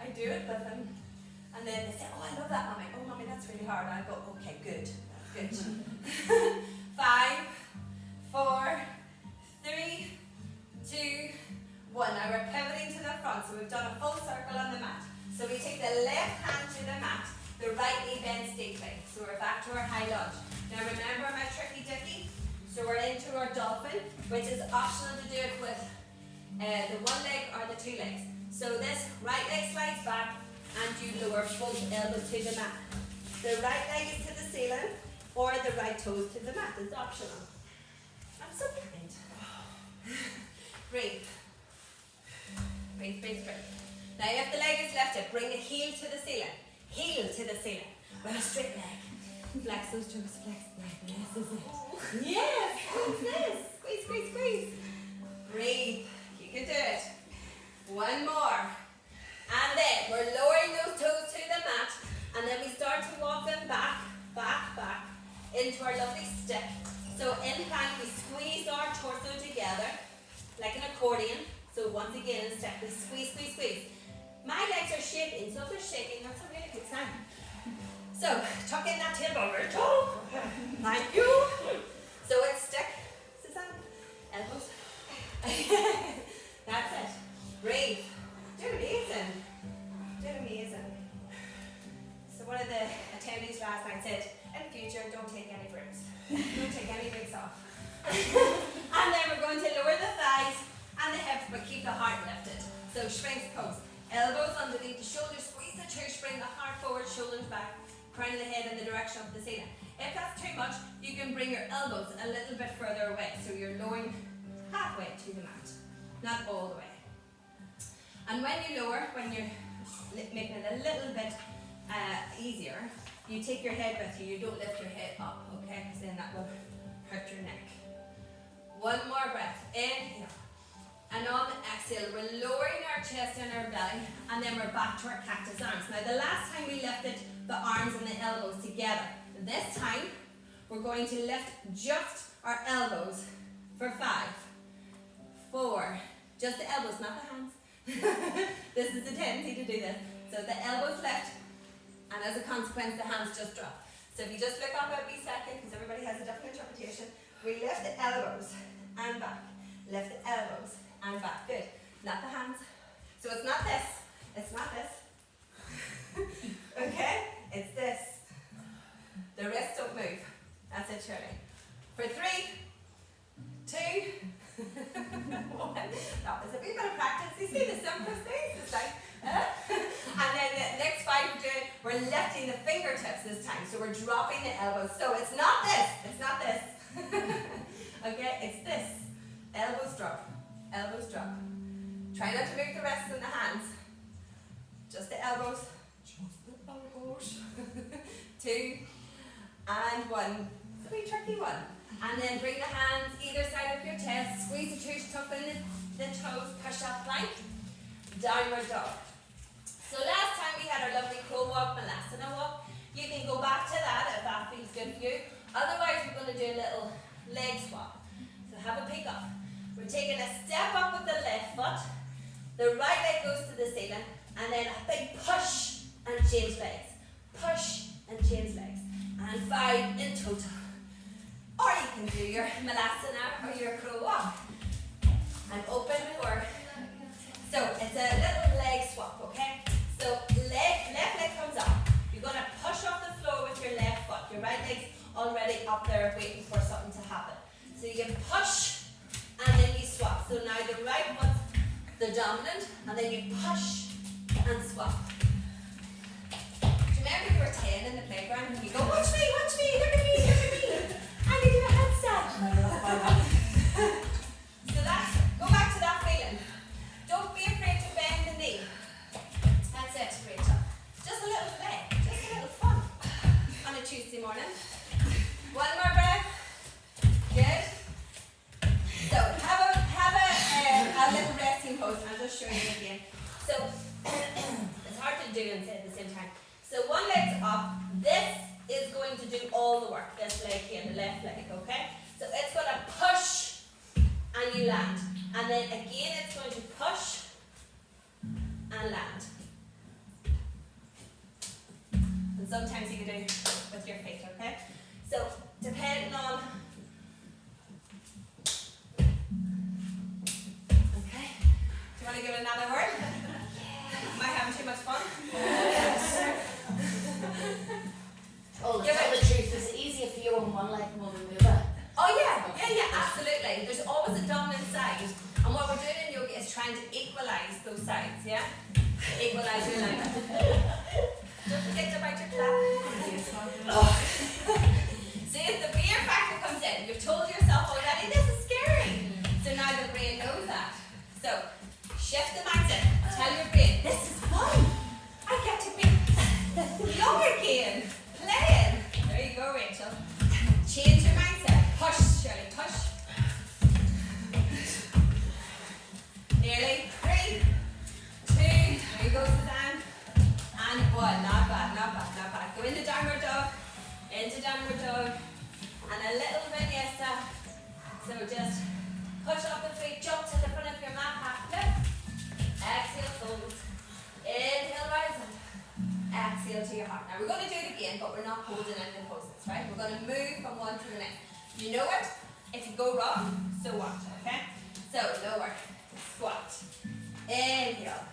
I do it with them. And then they say, oh, I love that, Mommy. Oh, Mommy, that's really hard. I go, okay, good. Good. 5, 4, 3, 2, 1. Now we're pivoting to the front. So we've done a full circle on the mat. So we take the left hand to the mat. The right knee bends deeply. So we're back to our high lunge. Now remember my tricky dicky? So we're into our dolphin, which is optional to do it with the one leg or the two legs. So this right leg slides back and you lower both elbows to the mat. The right leg is to the ceiling or the right toes to the mat. It's optional. I'm so kind. Breathe. Breathe, breathe, breathe. Now if the leg is lifted, bring the heel to the ceiling. Heel to the ceiling. With a straight leg. Flex those toes, flex the leg. This is it. Yes, squeeze this. Squeeze, squeeze, squeeze. Breathe. You can do it. One more. And then we're lowering those toes to the mat. And then we start to walk them back, back, back into our lovely stick. So in plank, we squeeze our torso together like an accordion. So once again, in step, we squeeze, squeeze, squeeze. My legs are shaking, so if they're shaking, that's a really good sign. So, tuck in that tailbone, Rachel. Thank you. So it's stick, Susanne, elbows. That's it. Breathe. Doing amazing. Doing amazing. So one of the attendees last night said, in future, don't take any breaks. Don't take any breaks off. And then we're going to lower the thighs and the hips, but keep the heart lifted. So Sphinx pose. Elbows underneath the shoulders, squeeze the tush, bring the heart forward, shoulders back. crown of the head in the direction of the ceiling. If that's too much, you can bring your elbows a little bit further away, so you're lowering halfway to the mat, not all the way. And when you lower, when you're making it a little bit easier, you take your head with you. You don't lift your head up, okay? Because then that will hurt your neck. One more breath. Inhale. And on the exhale, we're lowering our chest and our belly, and then we're back to our cactus arms. Now, the last time we lifted the arms and the elbows together. This time, we're going to lift just our elbows for 5, 4, just the elbows, not the hands. This is the tendency to do this. So the elbows lift, and as a consequence, the hands just drop. So if you just look up a wee second, because everybody has a different interpretation, we lift the elbows and back. Lift the elbows and back. Good. Not the hands. So it's not this. It's not this. Okay? It's this. The wrists don't move. That's it, Shirley. For 3, 2, 1. That was a wee bit of practice. You see the simplest things. It's like, and then the next 5 we're lifting the fingertips this time. So we're dropping the elbows. So it's not this. It's not this. Okay? It's this. Elbows drop. Elbows drop. Try not to move the wrists and the hands. Just the elbows. Just the elbows. 2 and 1. It's a wee tricky one. And then bring the hands either side of your chest. Squeeze the toes, tuck in the toes. Push up plank. Downward dog. So last time we had our lovely crow walk, Malasana walk. You can go back to that if that feels good for you. Otherwise, we're going to do a little leg swap. So have a pick up. We're taking a step up with the left foot. The right leg goes to the ceiling. And then a big push and change legs. Push and change legs. And 5 in total. Or you can do your Malasana or your crow walk. And open for. So it's a little leg swap, okay? So left leg comes up. You're going to push off the floor with your left foot. Your right leg's already up there waiting for something to happen. So you can push and then you swap. So now the right foot's the dominant and then you push and swap. Do you remember you were 10 in the playground and you go, watch me, look at me, and you do a handstand. So that's, go back to that feeling. Don't be afraid to bend the knee. That's it, Rachel. Just a little play, just a little fun on a Tuesday morning. One more breath. Good. So have a little resting pose. I'll just show you again. So it's hard to do and say at the same time. So one leg's up. This is going to do all the work. This leg here, the left leg. Okay. So it's going to push and you land. And then again it's going to push and land. And sometimes you can do with your feet, okay? So depending on, okay, do you want to give it another word? Am I having too much fun? Oh, to Give tell it- the truth, is it easier for you on one leg more than the other? Oh yeah, absolutely. There's always a dominant side. And what we're doing in yoga is trying to equalize those sides, yeah? Equalize your life. Don't forget to bite your clap. See, if the fear factor comes in, you've told yourself already, this is scary. So now the brain knows that. So, shift the mindset. Tell your brain, this is fun. I get to be young again. Playing. There you go, Rachel. Change your mindset. Push, Shirley, push. Nearly. 3, 2, there you go, Suzanne. And 1. Not bad, not bad, not bad. Go into downward dog. Into downward dog. And a little vinyasa. So just push up the feet, jump to the front of your mat, half flip. Exhale, fold. Inhale, rise up. Exhale to your heart. Now we're going to do it again, but we're not holding any of the poses, right? We're going to move from one to the next. You know it. If you go wrong, so what? Okay? So lower, squat. Inhale.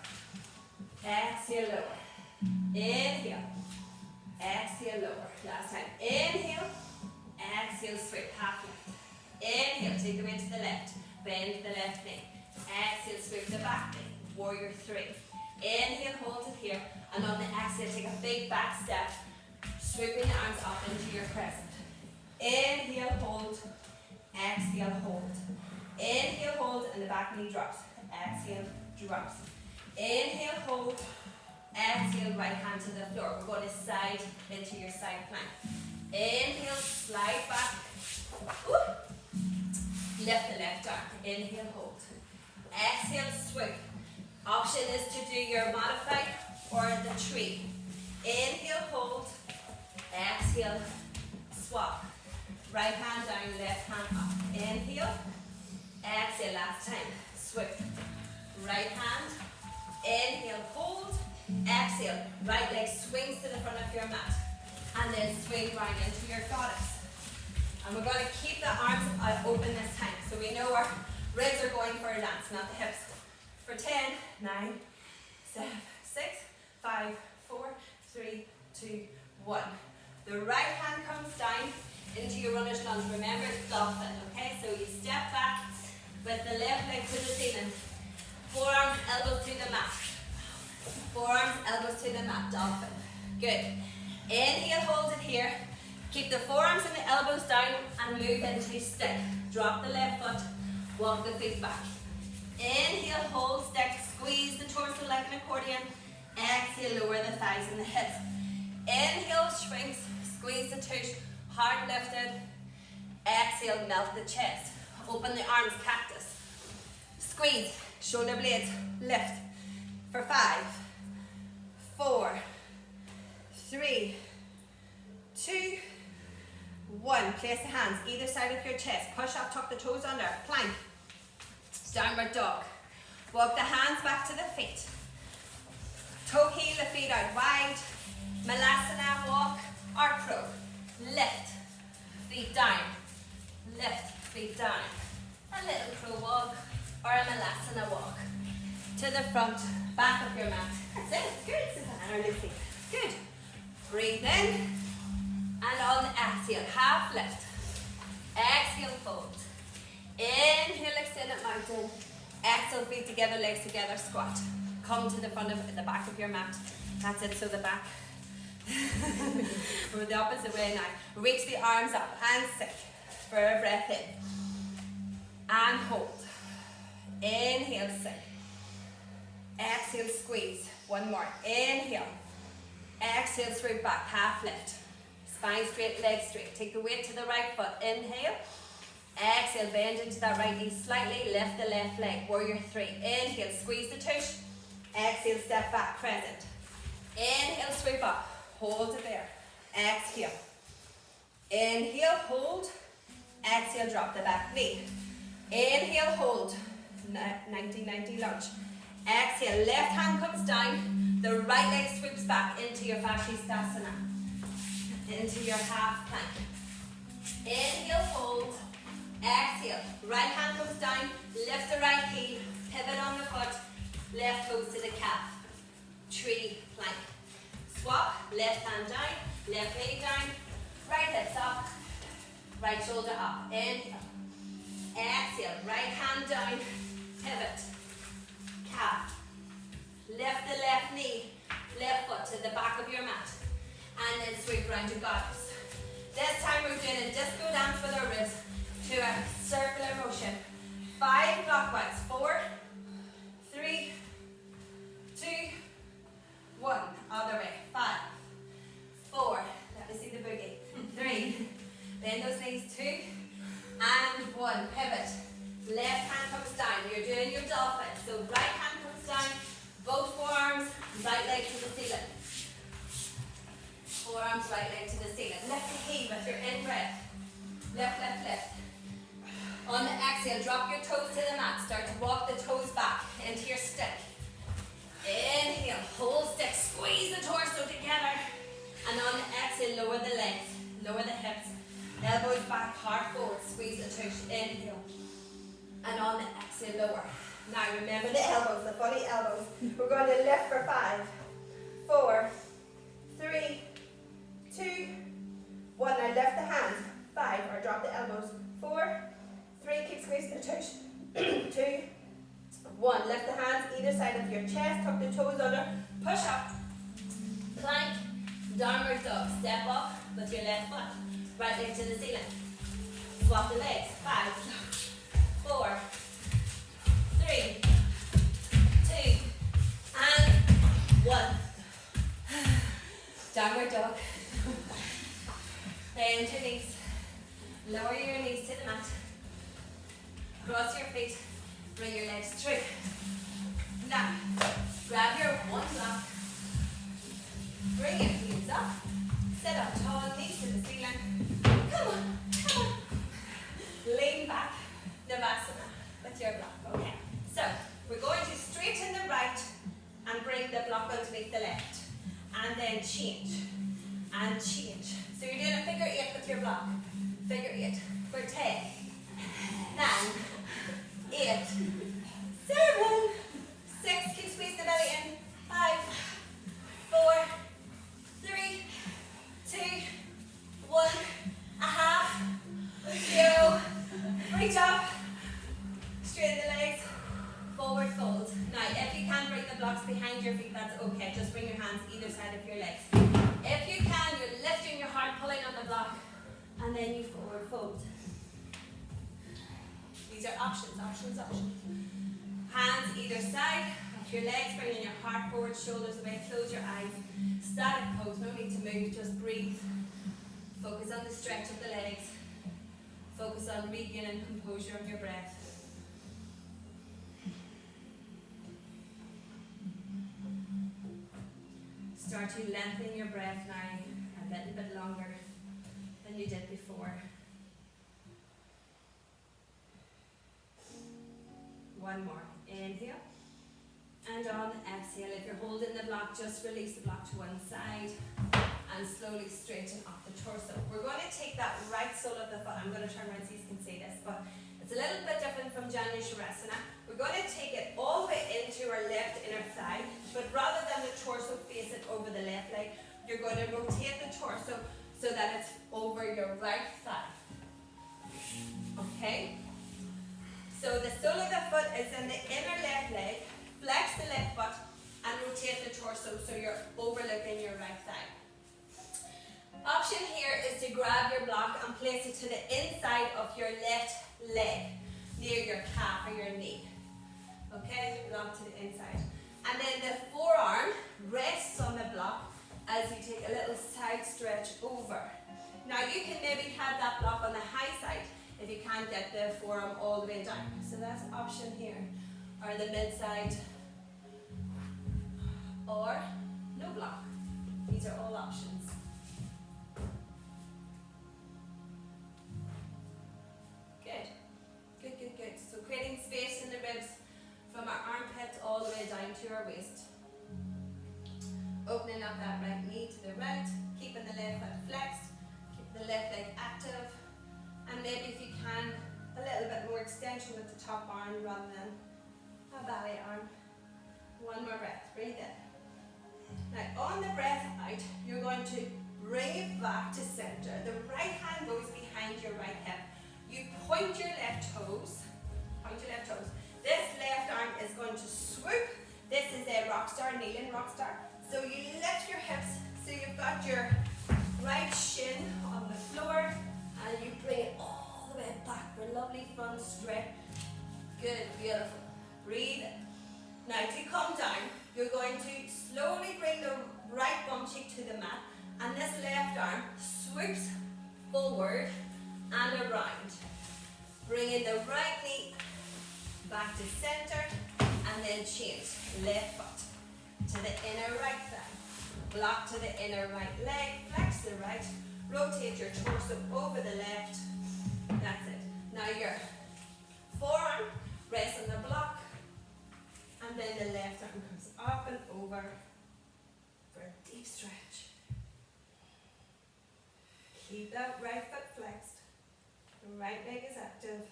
Exhale, lower. Inhale. Exhale, lower. Last time. Inhale. Exhale, straight, half lift. Inhale, take the weight to the left. Bend the left knee. Exhale, sweep the back knee. Warrior 3. Inhale, hold it here. And on the exhale, take a big back step. Swooping the arms up into your crescent. Inhale, hold. Exhale, hold. Inhale, hold, and the back knee drops. Exhale, drops. Inhale, hold. Exhale, right hand to the floor. We're going to side into your side plank. Inhale, slide back. Woo. Lift the left arm. Inhale, hold. Exhale, swoop. Option is to do your modified or the tree. Inhale, hold. Exhale, swap. Right hand down, left hand up. Inhale. Exhale, last time. Swoop. Right hand. Inhale, hold. Exhale. Right leg swings to the front of your mat. And then swing round into your goddess. And we're going to keep the arms open this time. So we know our ribs are going for a dance, not the hips. For 10, 9, 7, 6, 5, 4, 3, 2, 1. The right hand comes down into your runner's lunge. Remember, it's dolphin, okay? So you step back with the left leg to the ceiling. Forearms, elbows to the mat. Forearms, elbows to the mat, dolphin. Good. Inhale, hold it here. Keep the forearms and the elbows down and move into stick. Drop the left foot, walk the feet back. Inhale, hold, stick, squeeze the torso like an accordion. Exhale, lower the thighs and the hips. Inhale, shrinks, squeeze the tush, heart lifted. Exhale, melt the chest. Open the arms, cactus. Squeeze, shoulder blades, lift. For 5, 4, 3, 2, 1. Place the hands either side of your chest. Push up, tuck the toes under. Plank. Downward dog. Walk the hands back to the feet. Toe heel the feet out wide. Malasana walk or crow. Lift. Feet down. Lift. Feet down. A little crow walk or a Malasana walk. To the front, back of your mat. That's it. Good, Susanna or Lucy. Good. Breathe in. And on the exhale, half lift. Exhale, fold. Inhale, extend at mountain. Exhale, feet together, legs together, squat. Come to the front of the back of your mat. That's it, so the back. We're the opposite way now. Reach the arms up and sit for a breath in. And hold. Inhale, sit. Exhale, squeeze. One more. Inhale. Exhale, straight back, half lift. Spine straight, legs straight. Take the weight to the right foot. Inhale. Exhale, bend into that right knee slightly. Lift the left leg. Warrior 3. Inhale, squeeze the tush. Exhale, step back, crescent. Inhale, sweep up. Hold it there. Exhale. Inhale, hold. Exhale, drop the back knee. Inhale, hold. 90-90 lunge. Exhale, left hand comes down. The right leg sweeps back into your Vashisthasana. Into your half plank. Inhale, hold. Exhale. Right hand comes down. Lift the right heel. Pivot on the foot. Left toes to the calf. Tree plank. Swap. Left hand down. Left knee down. Right hips up. Right shoulder up. Inhale. Exhale. Right hand down. Pivot. Calf. Lift the left knee. Left foot to the back of your mat. And then sweep around your goddess. This time we're doing a disco dance with our ribs to a circular motion. 5 clockwise. 4, 3, 2, 1. Other way. 5, 4. Let me see the boogie. 3. Bend those knees. 2 and 1. Pivot. Left hand comes down. You're doing your dolphin. So right hand comes down. Both forearms. Right leg to the ceiling. Forearms, right leg to the ceiling. Lift the heel with your in-breath. Lift, lift, lift. On the exhale, drop your toes to the mat. Start to walk the toes back into your stick. Inhale, hold stick, squeeze the torso together. And on the exhale, lower the legs, lower the hips. Elbows back, heart forward, squeeze the tush. Inhale. And on the exhale, lower. Now remember the elbows, the funny elbows. We're going to lift for 5, 4, 3, 2, 1. Now lift the hands. 5, or drop the elbows. 4, 3, keep squeezing the tush. 2, 1. Lift the hands either side of your chest. Tuck the toes under. Push up. Plank. Downward dog. Step up. left foot. Right leg to the ceiling. Swap the legs. 5, 4, 3, 2, and 1. Downward dog. Bend your knees. Lower your knees to the mat. Cross your feet. Bring your legs through. Now, grab your one block. Bring your heels up. Sit up tall, knees to the ceiling. Come on, come on. Lean back, Navasana with your block. Okay, so we're going to straighten the right and bring the block underneath the left. And then change and change. So you're doing a figure 8 with your block. Figure 8 for 10, 9, 8, 7, 6. Keep squeezing the belly in. 5, 4, 3, 2, 1. A half. 0. Reach up. Straighten the legs. Forward fold. Now, if you can bring the blocks behind your feet, that's okay. Just bring your hands either side of your legs. If you can, you're lifting your heart, pulling on the block, and then you forward fold. These are options, options, options. Hands either side of your legs, bringing your heart forward, shoulders away, close your eyes. Static pose, no need to move, just breathe. Focus on the stretch of the legs. Focus on regaining composure of your breath. Start to lengthen your breath now a little bit longer than you did before. One more. Inhale. And on exhale, if you're holding the block, just release the block to one side and slowly straighten up the torso. We're going to take that right sole of the foot. I'm going to turn around so you can see this, but it's a little bit different from Janu Shavasana. We're going to take it all the way into our left inner thigh, but rather than the torso facing over the left leg, you're going to rotate the torso so that it's over your right thigh. Okay? So the sole of the foot is in the inner left leg. Flex the left foot and rotate the torso so you're overlooking your right thigh. Option here is to grab your block and place it to the inside of your left leg, near your calf or your knee. Okay, block to the inside. And then the forearm rests on the block as you take a little side stretch over. Now you can maybe have that block on the high side if you can't get the forearm all the way down. So that's option here. Or the mid side. Or no block. These are all options. Good. Good, good, good. So creating space in the ribs from our armpit all the way down to our waist. Opening up that right knee to the right, keeping the left foot flexed, keeping the left leg active, and maybe if you can, a little bit more extension with the top arm rather than a ballet arm. One more breath, breathe in. Now on the breath out, you're going to bring it back to center. The right hand goes behind your right hip. You point your left toes, This left arm is going to swoop. This is a rock star, kneeling rock star. So you lift your hips, so you've got your right shin on the floor, and you bring it all the way back for a lovely front stretch. Good, beautiful. Breathe in. Now to come down, you're going to slowly bring the right bum cheek to the mat, and this left arm swoops forward and around. Bringing the right knee back to center, and then change. Left foot to the inner right thigh. Block to the inner right leg, flex the right, rotate your torso over the left. That's it. Now your forearm rests on the block, and then the left arm comes up and over for a deep stretch. Keep that right foot flexed. The right leg is active.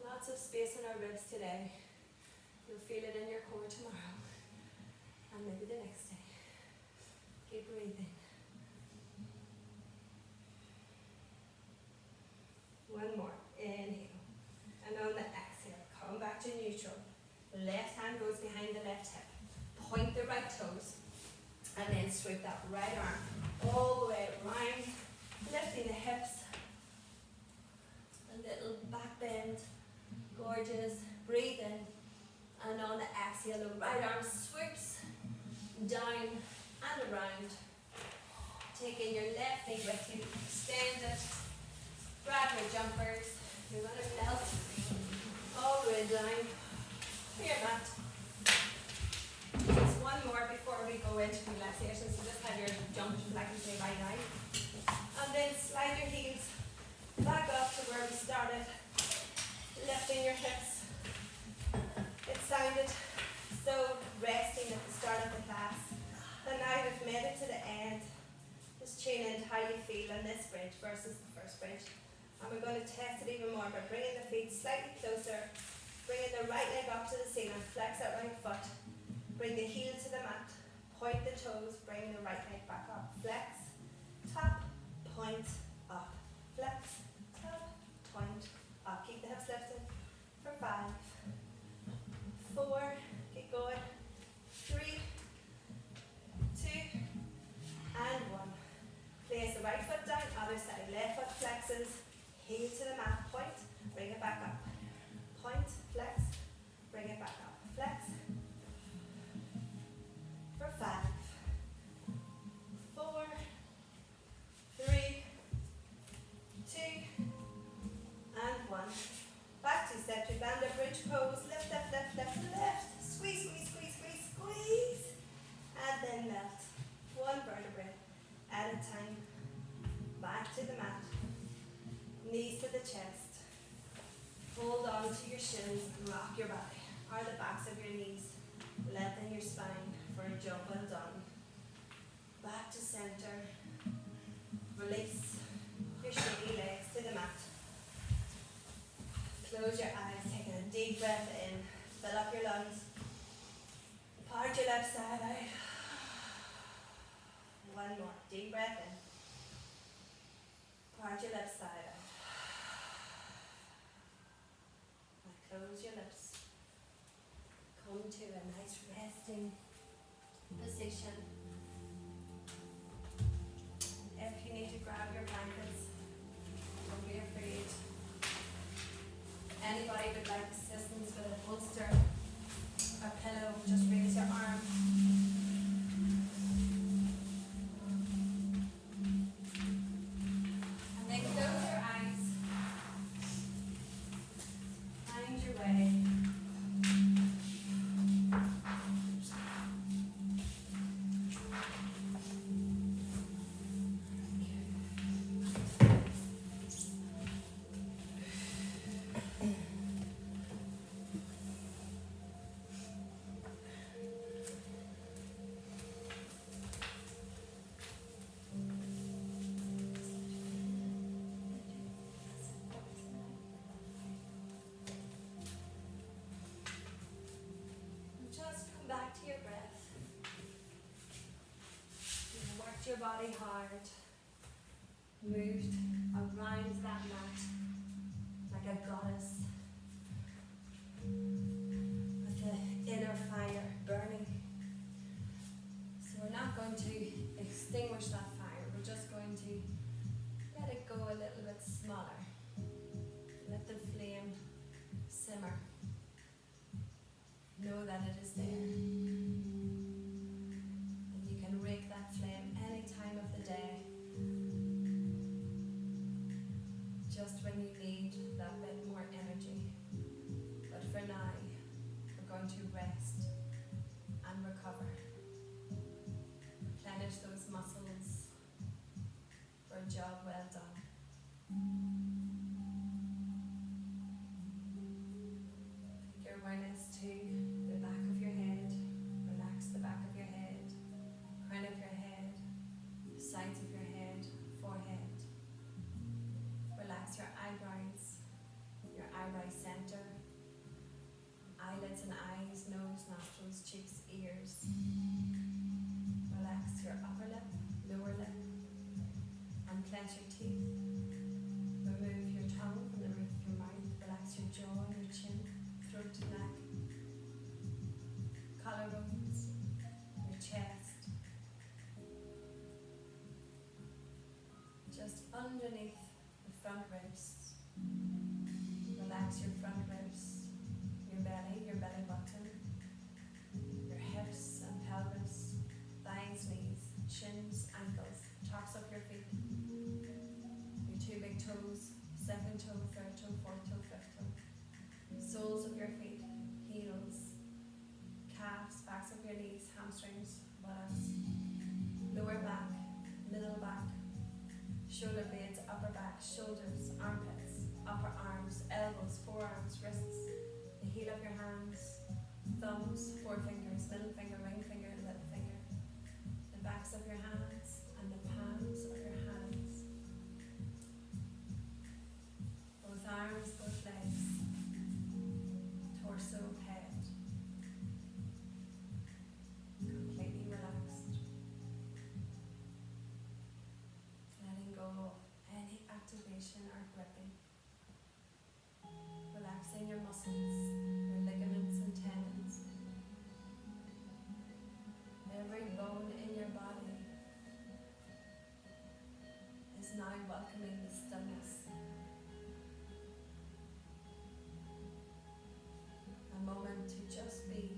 Lots of space in our ribs today. You'll feel it in your core tomorrow, and maybe the next day. Keep breathing. One more. Inhale. And on the exhale, come back to neutral. The left hand goes behind the left hip. Point the right toes. And then sweep that right arm all the way around, lifting the hips. A little back bend. Gorgeous. Breathe in. And on the exhale, the right arm swoops down and around. Taking your left knee with you. Extend it. Grab your jumpers. You're going to melt all the way down to your mat. Just one more before we go into relaxation. So just have your jumpers like we say right now. And then slide your heels back up to where we started. Lifting your hips. It sounded so resting at the start of the class. And now we've made it to the end. Just tune in to how you feel on this bridge versus the first bridge. And we're going to test it even more by bringing the feet slightly closer. Bringing the right leg up to the ceiling. Flex that right foot. Bring the heel to the mat. Point the toes. Bring the right leg back up. Flex. Tap. Point. Up. Flex. Tap. Point. Up. Keep the hips lifted for 5, 4. Keep going. 3, 2, and 1. Place the right foot down. Other side. Left foot flexes. Heel to the mat. Point. Bring it back up. Point. Flex. Bring it back up. Flex. For 5, 4, 3, 2, and 1. Back to step to band the bridge pose. Lift, lift, lift, lift, lift. Squeeze, squeeze, squeeze, squeeze, squeeze. And then melt. One vertebrae at a time. Back to the mat. Knees to the chest. Hold on to your shins and rock your body. Or the backs of your knees. Lengthen your spine for a job well done. Back to center. Release your shaky legs to the mat. Close your eyes, taking a deep breath in. Fill up your lungs. Part your left side out. One more. Deep breath in. Part your left side out. And close your lips. Come to a nice resting position. If you need to grab your blankets, don't be afraid. Anybody would like assistance with a bolster, a pillow, just raise your arm. And then close your eyes. Find your way. Just come back to your breath. You've worked your body hard. Moved around that mat like a goddess with the inner fire burning. So we're not going to extinguish that fire. We're just going to let it go a little bit smaller. Let the flame simmer. Know that it is there. And you can rake that flame any time of the day. Just when you need that bit more energy. But for now, we're going to rest and recover. Replenish those muscles for a job well done. Take your awareness to the back of your head. Relax the back of your head, crown of your head, sides of your head, forehead. Relax your eyebrows, your eyebrow center, eyelids and eyes, nose, nostrils, cheeks, ears. Relax your upper lip, lower lip, and clench your teeth. Remove underneath the front ribs. Relax your front ribs, your belly button, your hips and pelvis, thighs, knees, shins, ankles, tops of your feet, your two big toes, second toe, third toe, fourth toe, fifth toe, soles of your feet, heels, calves, backs of your knees, hamstrings, buttocks, lower back, middle back, shoulder blades, upper back, shoulders, armpits, upper arms, elbows, forearms, wrists, the heel of your hands, thumbs, forefingers, middle finger, ring finger, little finger, the backs of your hands and the palms of your hands, both arms, both legs, torso, head, completely relaxed. Letting go of any activation or gripping. Relaxing your muscles, your ligaments and tendons. Every bone in your body is now welcoming the stillness. A moment to just be.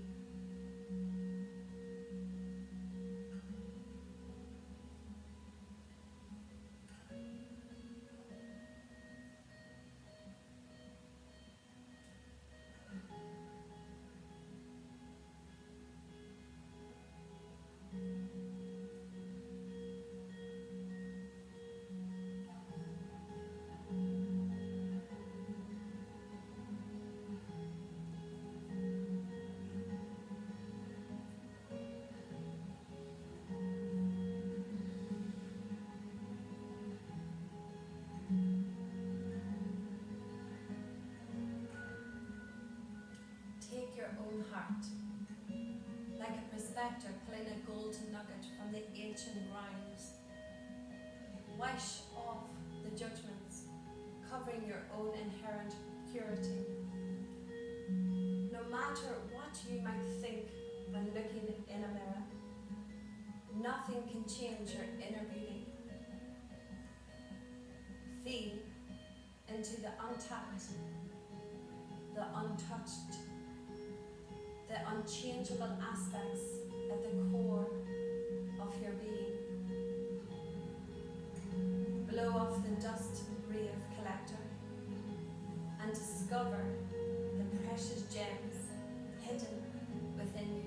Take your own heart, like a prospector pulling a golden nugget from the ancient grounds. Wash off the judgments, covering your own inherent purity. No matter what you might think when looking in a mirror, nothing can change your inner beauty. Feel into the untapped, the untouched, the unchangeable aspects at the core of your being. Blow off the dust brave collector and discover the precious gems hidden within you.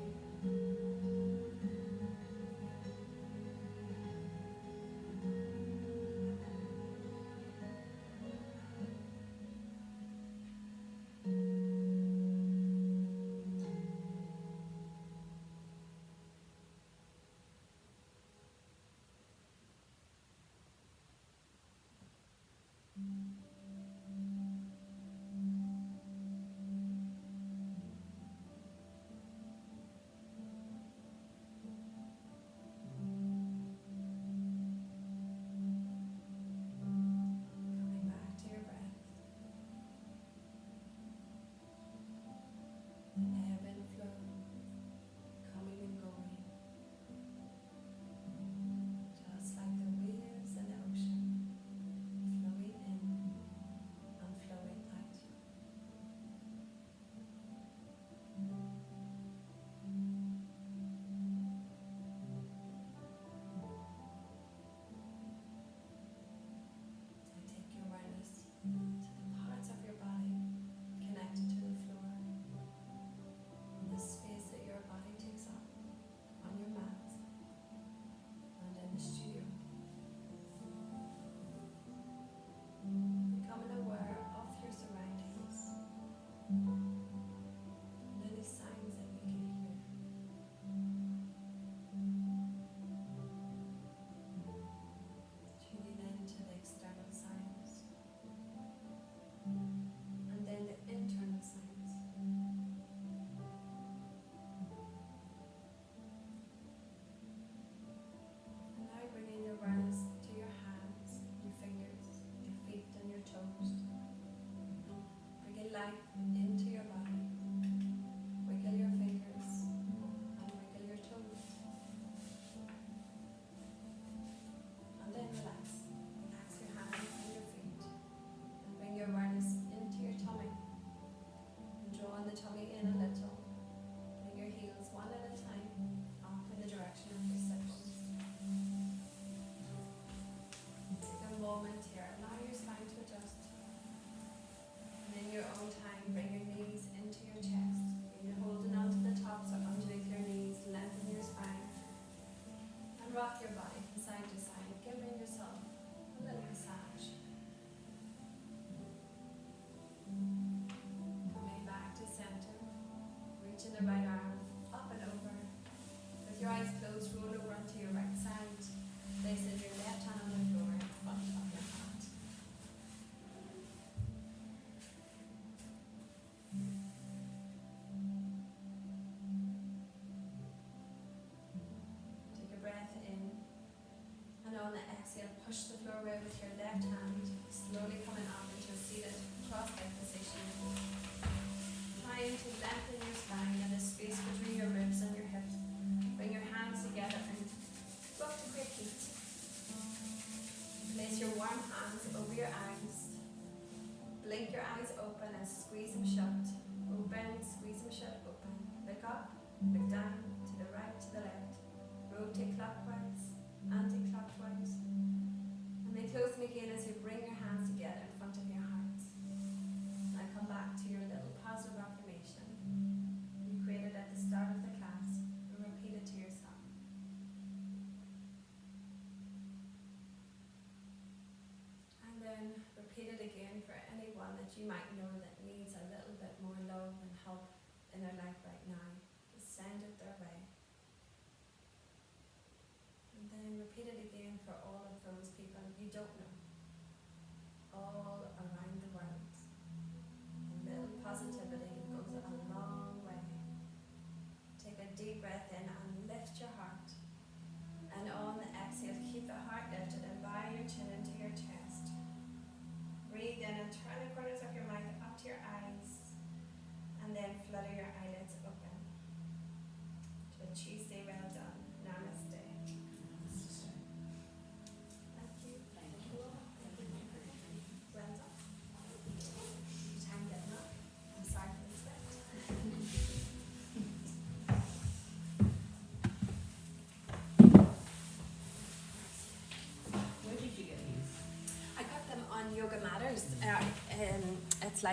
exhale, push the floor away with your left hand, slowly coming up into a seated cross-leg position. Trying to lengthen your spine and the space between your ribs and your hips. Bring your hands together and look to great feet. Place your warm hands over your eyes. Blink your eyes open and squeeze them shut. Open, squeeze them shut, open. Look up, look down, to the right, to the left. Rotate clockwise, anti-clockwise. And then close them again as you bring your hands together in front of your heart. Now come back to your little positive affirmation you created at the start of the class and repeat it to yourself. And then repeat it again for anyone that you might know that needs a little bit more love and help in their life right now. Just send it their way. And then repeat it again for all of those people you don't know, all around the world. A little positivity goes a long way. Take a deep breath in and lift your heart. And on the exhale, keep the heart lifted and bow your chin into your chest. Breathe in and turn the corners of your mouth up to your eyes. And then flutter your eyelids open. To a Tuesday well done. Namaste. Thank you. Thank you. Well done. Time getting up. I'm sorry for the sweat. Where did you get these? I got them on Yoga Matters. It's like